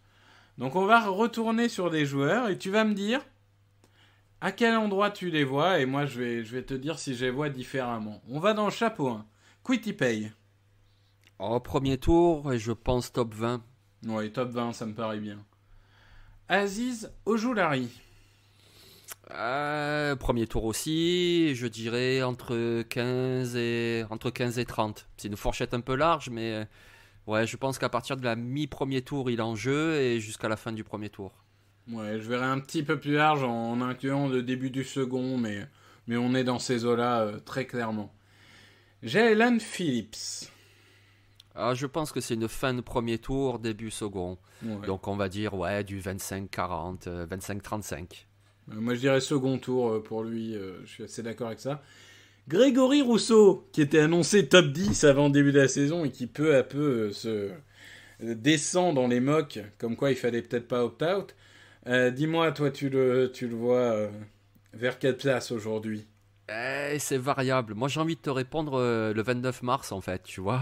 Donc on va retourner sur des joueurs et tu vas me dire à quel endroit tu les vois et moi je vais te dire si je les vois différemment. On va dans le chapeau 1. Quitty Paye. Au premier tour, je pense top 20. Oui, top 20, ça me paraît bien. Aziz Ojulari. Premier tour aussi, je dirais entre 15 et 30. C'est une fourchette un peu large, mais ouais, je pense qu'à partir de la mi-premier tour, il est en jeu et jusqu'à la fin du premier tour. Ouais, je verrais un petit peu plus large en incluant le début du second, mais on est dans ces eaux-là très clairement. Jalen Phillips. Je pense que c'est une fin de premier tour, début second. Ouais. Donc on va dire du 25-40, 25-35. Moi, je dirais second tour pour lui. Je suis assez d'accord avec ça. Grégory Rousseau, qui était annoncé top 10 avant le début de la saison et qui peu à peu se descend dans les mocks, comme quoi il fallait peut-être pas opt-out. Dis-moi, toi, tu le vois vers quelle place aujourd'hui ? C'est variable. Moi, j'ai envie de te répondre le 29 mars, en fait, tu vois.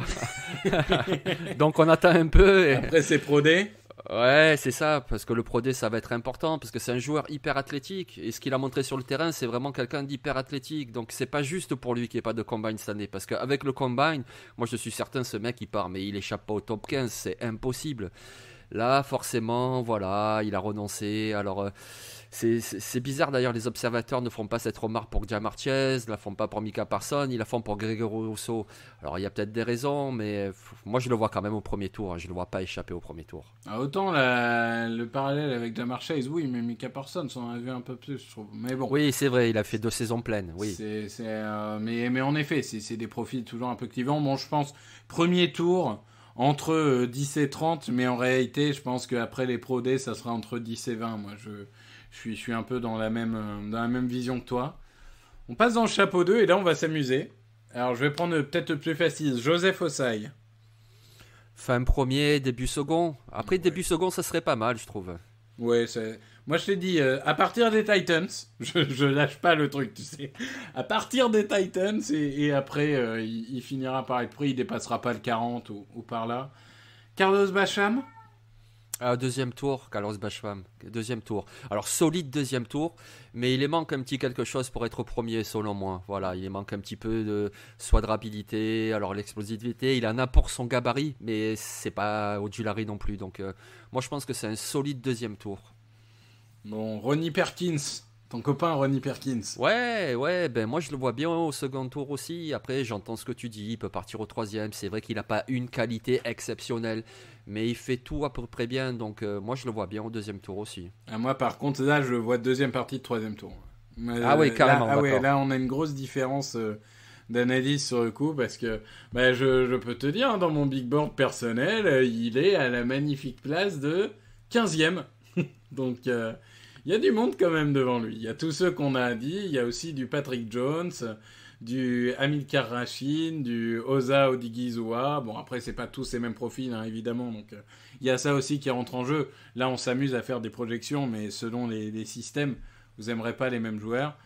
Donc, on attend un peu. Après, c'est Pro Day. Ouais, c'est ça, parce que le Pro Day, ça va être important, parce que c'est un joueur hyper athlétique, et ce qu'il a montré sur le terrain, c'est vraiment quelqu'un d'hyper athlétique, donc c'est pas juste pour lui qu'il n'y ait pas de combine cette année, parce qu'avec le combine, moi je suis certain ce mec il part, mais il échappe pas au top 15, c'est impossible. Là, forcément, voilà, il a renoncé. Alors, c'est bizarre d'ailleurs, les observateurs ne font pas cette remarque pour Ja'Marr Chase, ne la font pas pour Micah Parsons, ils la font pour Grégory Rousseau. Alors, il y a peut-être des raisons, mais moi, je le vois quand même au premier tour. Je ne le vois pas échapper au premier tour. Autant le parallèle avec Ja'Marr Chase, oui, mais Micah Parsons, on en a vu un peu plus, je trouve. Mais bon. Oui, c'est vrai, il a fait 2 saisons pleines, oui. Mais en effet, c'est des profils toujours un peu clivants. Bon, je pense, premier tour... entre 10 et 30, mais en réalité, je pense qu'après les Pro Day, ça sera entre 10 et 20. Moi, je suis un peu dans la même vision que toi. On passe dans le chapeau 2, et là, on va s'amuser. Alors, je vais prendre peut-être le plus facile. Joseph Ossai. Fin premier, début second. Après, début second, ça serait pas mal, je trouve. Ouais, moi je t'ai dit, à partir des Titans, je lâche pas le truc, tu sais. À partir des Titans, et après, il finira par être pris, il dépassera pas le 40 ou par là. Carlos Basham. Deuxième tour, Carlos Basham. Deuxième tour. Alors, solide deuxième tour, mais il lui manque un petit quelque chose pour être premier, selon moi. Voilà, il lui manque un petit peu soit de rapidité, alors l'explosivité, il en a pour son gabarit, mais c'est pas Ojulari non plus. Donc, moi, je pense que c'est un solide deuxième tour. Bon, Ronnie Perkins, Ton copain Ronnie Perkins. Ouais, ben moi je le vois bien au second tour aussi. Après, j'entends ce que tu dis, il peut partir au troisième. C'est vrai qu'il n'a pas une qualité exceptionnelle, mais il fait tout à peu près bien. Donc moi je le vois bien au deuxième tour aussi. Ah, moi, par contre, là, je le vois deuxième partie de troisième tour. Ah oui, carrément. Là, on a une grosse différence d'analyse sur le coup, parce que je peux te dire, hein, dans mon big board personnel, il est à la magnifique place de 15e. Donc, il y a du monde quand même devant lui. Il y a tous ceux qu'on a dit. Il y a aussi du Patrick Jones, du Amilcar Rachin, du Oza Odigizua. Bon, après, c'est pas tous ces mêmes profils, hein, évidemment. Donc, il y a ça aussi qui rentre en jeu. Là, on s'amuse à faire des projections, mais selon les systèmes, vous aimerez pas les mêmes joueurs.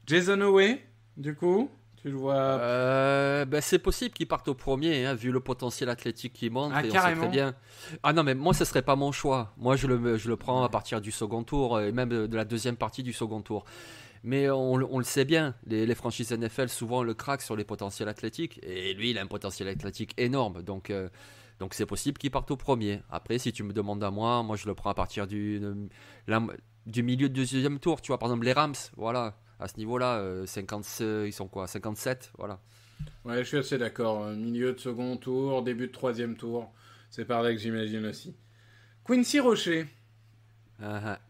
Jason Howe, du coup, tu le vois... C'est possible qu'il parte au premier, hein, vu le potentiel athlétique qu'il montre. Ah, et carrément. on sait très bien. Ah non, mais moi, ce serait pas mon choix. Moi, je le prends à partir du second tour, et même de la deuxième partie du second tour. Mais on le sait bien, les franchises NFL, souvent, le craquent sur les potentiels athlétiques. Et lui, il a un potentiel athlétique énorme. Donc c'est possible qu'il parte au premier. Après, si tu me demandes à moi je le prends à partir du milieu de deuxième tour. Tu vois, par exemple, les Rams, voilà. À ce niveau-là, ils sont quoi, 57, voilà. Ouais, je suis assez d'accord. Milieu de second tour, début de troisième tour. C'est par là que j'imagine aussi. Quincy Roche.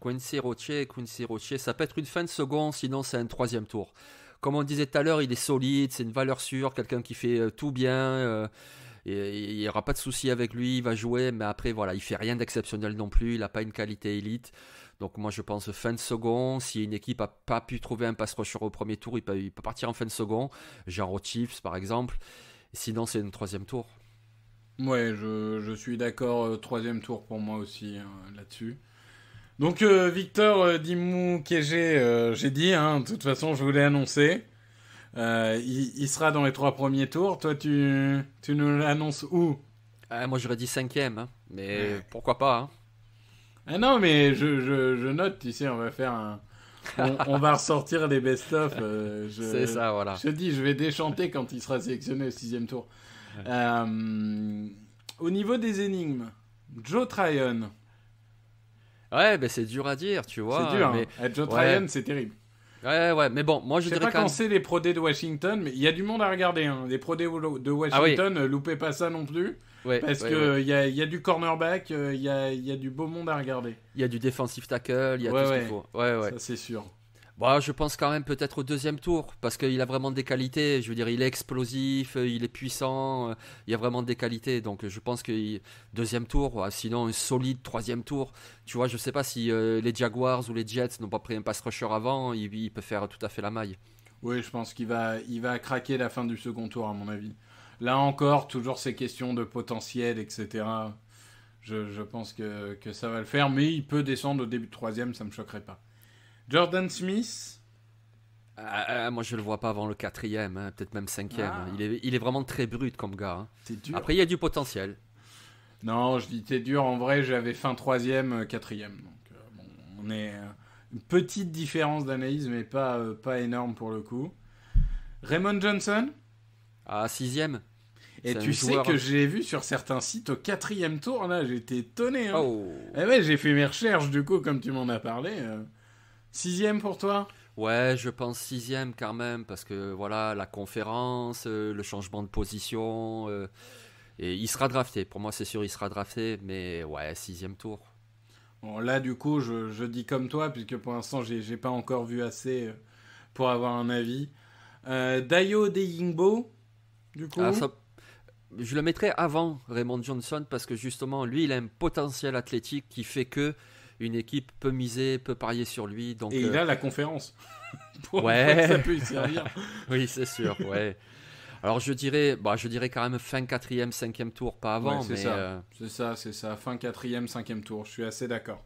Quincy Roche, ça peut être une fin de second, sinon c'est un troisième tour. Comme on disait tout à l'heure, il est solide, c'est une valeur sûre, quelqu'un qui fait tout bien. Et il n'y aura pas de souci avec lui, il va jouer, mais après, voilà, il fait rien d'exceptionnel non plus, il n'a pas une qualité élite. Donc moi je pense fin de second, si une équipe n'a pas pu trouver un pass rusher au premier tour, il peut partir en fin de second, genre aux Chiefs par exemple. Sinon c'est un troisième tour. Ouais, je suis d'accord, troisième tour pour moi aussi, hein, là-dessus. Donc Victor Dimou Kéger, j'ai dit, hein, de toute façon je vous l'ai annoncé. Il sera dans les 3 premiers tours. Toi tu nous l'annonces où? Moi j'aurais dit 5e, hein, mais pourquoi pas, hein. Ah non, mais je note, tu sais, on va faire on va ressortir les best-of. C'est ça, voilà. Je te dis, je vais déchanter quand il sera sélectionné au 6e tour. Au niveau des énigmes, Joe Tryon. Ouais, c'est dur à dire, tu vois. C'est dur, mais... hein. Joe Tryon, c'est terrible. Ouais, mais bon, moi je sais dirais pas quand c'est les Pro Day de Washington, mais il y a du monde à regarder, hein. Les Pro Day de Washington, loupez pas ça non plus. Parce que il y a du cornerback, il y a du beau monde à regarder. Il y a du defensive tackle, il y a tout ce qu'il faut. Ouais. Ça c'est sûr. Bon, je pense quand même peut-être au deuxième tour, parce qu'il a vraiment des qualités. Je veux dire, il est explosif, il est puissant, il y a vraiment des qualités. Donc je pense que deuxième tour, sinon un solide troisième tour. Tu vois, je sais pas si les Jaguars ou les Jets n'ont pas pris un pass rusher avant, il peut faire tout à fait la maille. Oui, je pense qu'il va craquer la fin du second tour à mon avis. Là encore, toujours ces questions de potentiel, etc. Je pense que ça va le faire, mais il peut descendre au début de troisième, ça me choquerait pas. Jordan Smith. Moi je le vois pas avant le 4e, hein, peut-être même 5e. Il est vraiment très brut comme gars, hein. C'est dur. Après il y a du potentiel. Non, je dis t'es dur, en vrai j'avais fin 3e, 4e. Donc on est une petite différence d'analyse, mais pas énorme pour le coup. Raymond Johnson. 6e. Et tu sais que j'ai vu sur certains sites au 4e tour, là j'étais étonné, hein. Oh. Et ouais, j'ai fait mes recherches du coup comme tu m'en as parlé. 6e pour toi? Ouais, je pense 6e quand même, parce que voilà, la conférence, le changement de position, et il sera drafté. Pour moi, c'est sûr, il sera drafté, mais ouais, 6e tour. Bon, là, du coup, je dis comme toi, puisque pour l'instant, j'ai pas encore vu assez pour avoir un avis. Dayo Deyingbo, du coup. Je le mettrais avant Raymond Johnson, parce que justement, lui, il a un potentiel athlétique qui fait que une équipe peut miser, peut parier sur lui. Donc, et il a la conférence. Ouais. Ça peut y servir. Oui, c'est sûr, ouais. Alors je dirais quand même fin 4e, 5e tour, pas avant. Ouais, c'est ça. Fin 4e, 5e tour. Je suis assez d'accord.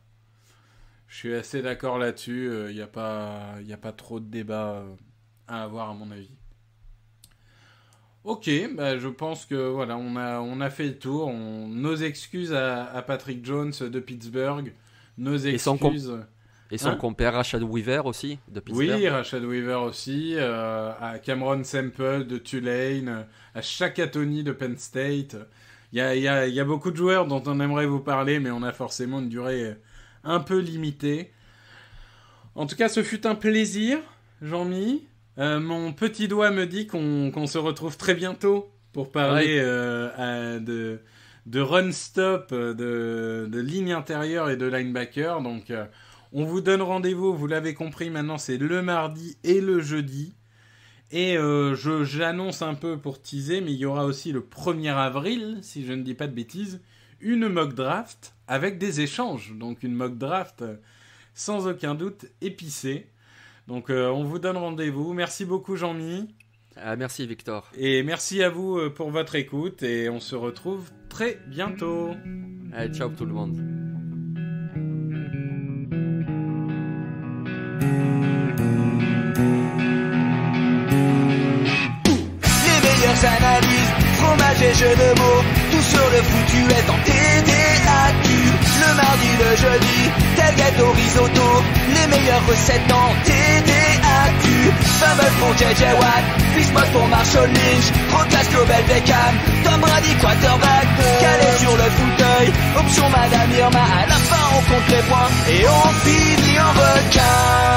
Là-dessus. Il n'y a pas trop de débat à avoir à mon avis. Ok, je pense que voilà, on a fait le tour. Nos excuses à Patrick Jones de Pittsburgh. Nos excuses. Et son compère Rashad Weaver aussi, de Pittsburgh. Oui, Rashad Weaver aussi, à Cameron Semple de Tulane, à Shaka Toney de Penn State. Il y a beaucoup de joueurs dont on aimerait vous parler, mais on a forcément une durée un peu limitée. En tout cas, ce fut un plaisir, Jean-Mi. Mon petit doigt me dit qu'on se retrouve très bientôt pour parler de run-stop, de ligne intérieure et de linebacker. Donc, on vous donne rendez-vous, vous l'avez compris, maintenant c'est le mardi et le jeudi. Et j'annonce un peu pour teaser, mais il y aura aussi le 1er avril, si je ne dis pas de bêtises, une mock draft avec des échanges. Donc une mock draft sans aucun doute épicée. Donc on vous donne rendez-vous. Merci beaucoup Jean-Mi. Merci Victor. Et merci à vous pour votre écoute et on se retrouve très bientôt. Allez, ciao tout le monde. Les meilleures analyses, fromage et jeux de mots, tout sur le foutu est en TDAQ. Le mardi, le jeudi, tel gâteau risotto, les meilleures recettes en TDAQ. Fumble pour JJ Watt, Fishball pour Marshall Lynch, Rocas Global Beckham, Tom Brady quarterback, calé sur le fauteuil, option Madame Irma, à la fin on compte les points et on finit en requin.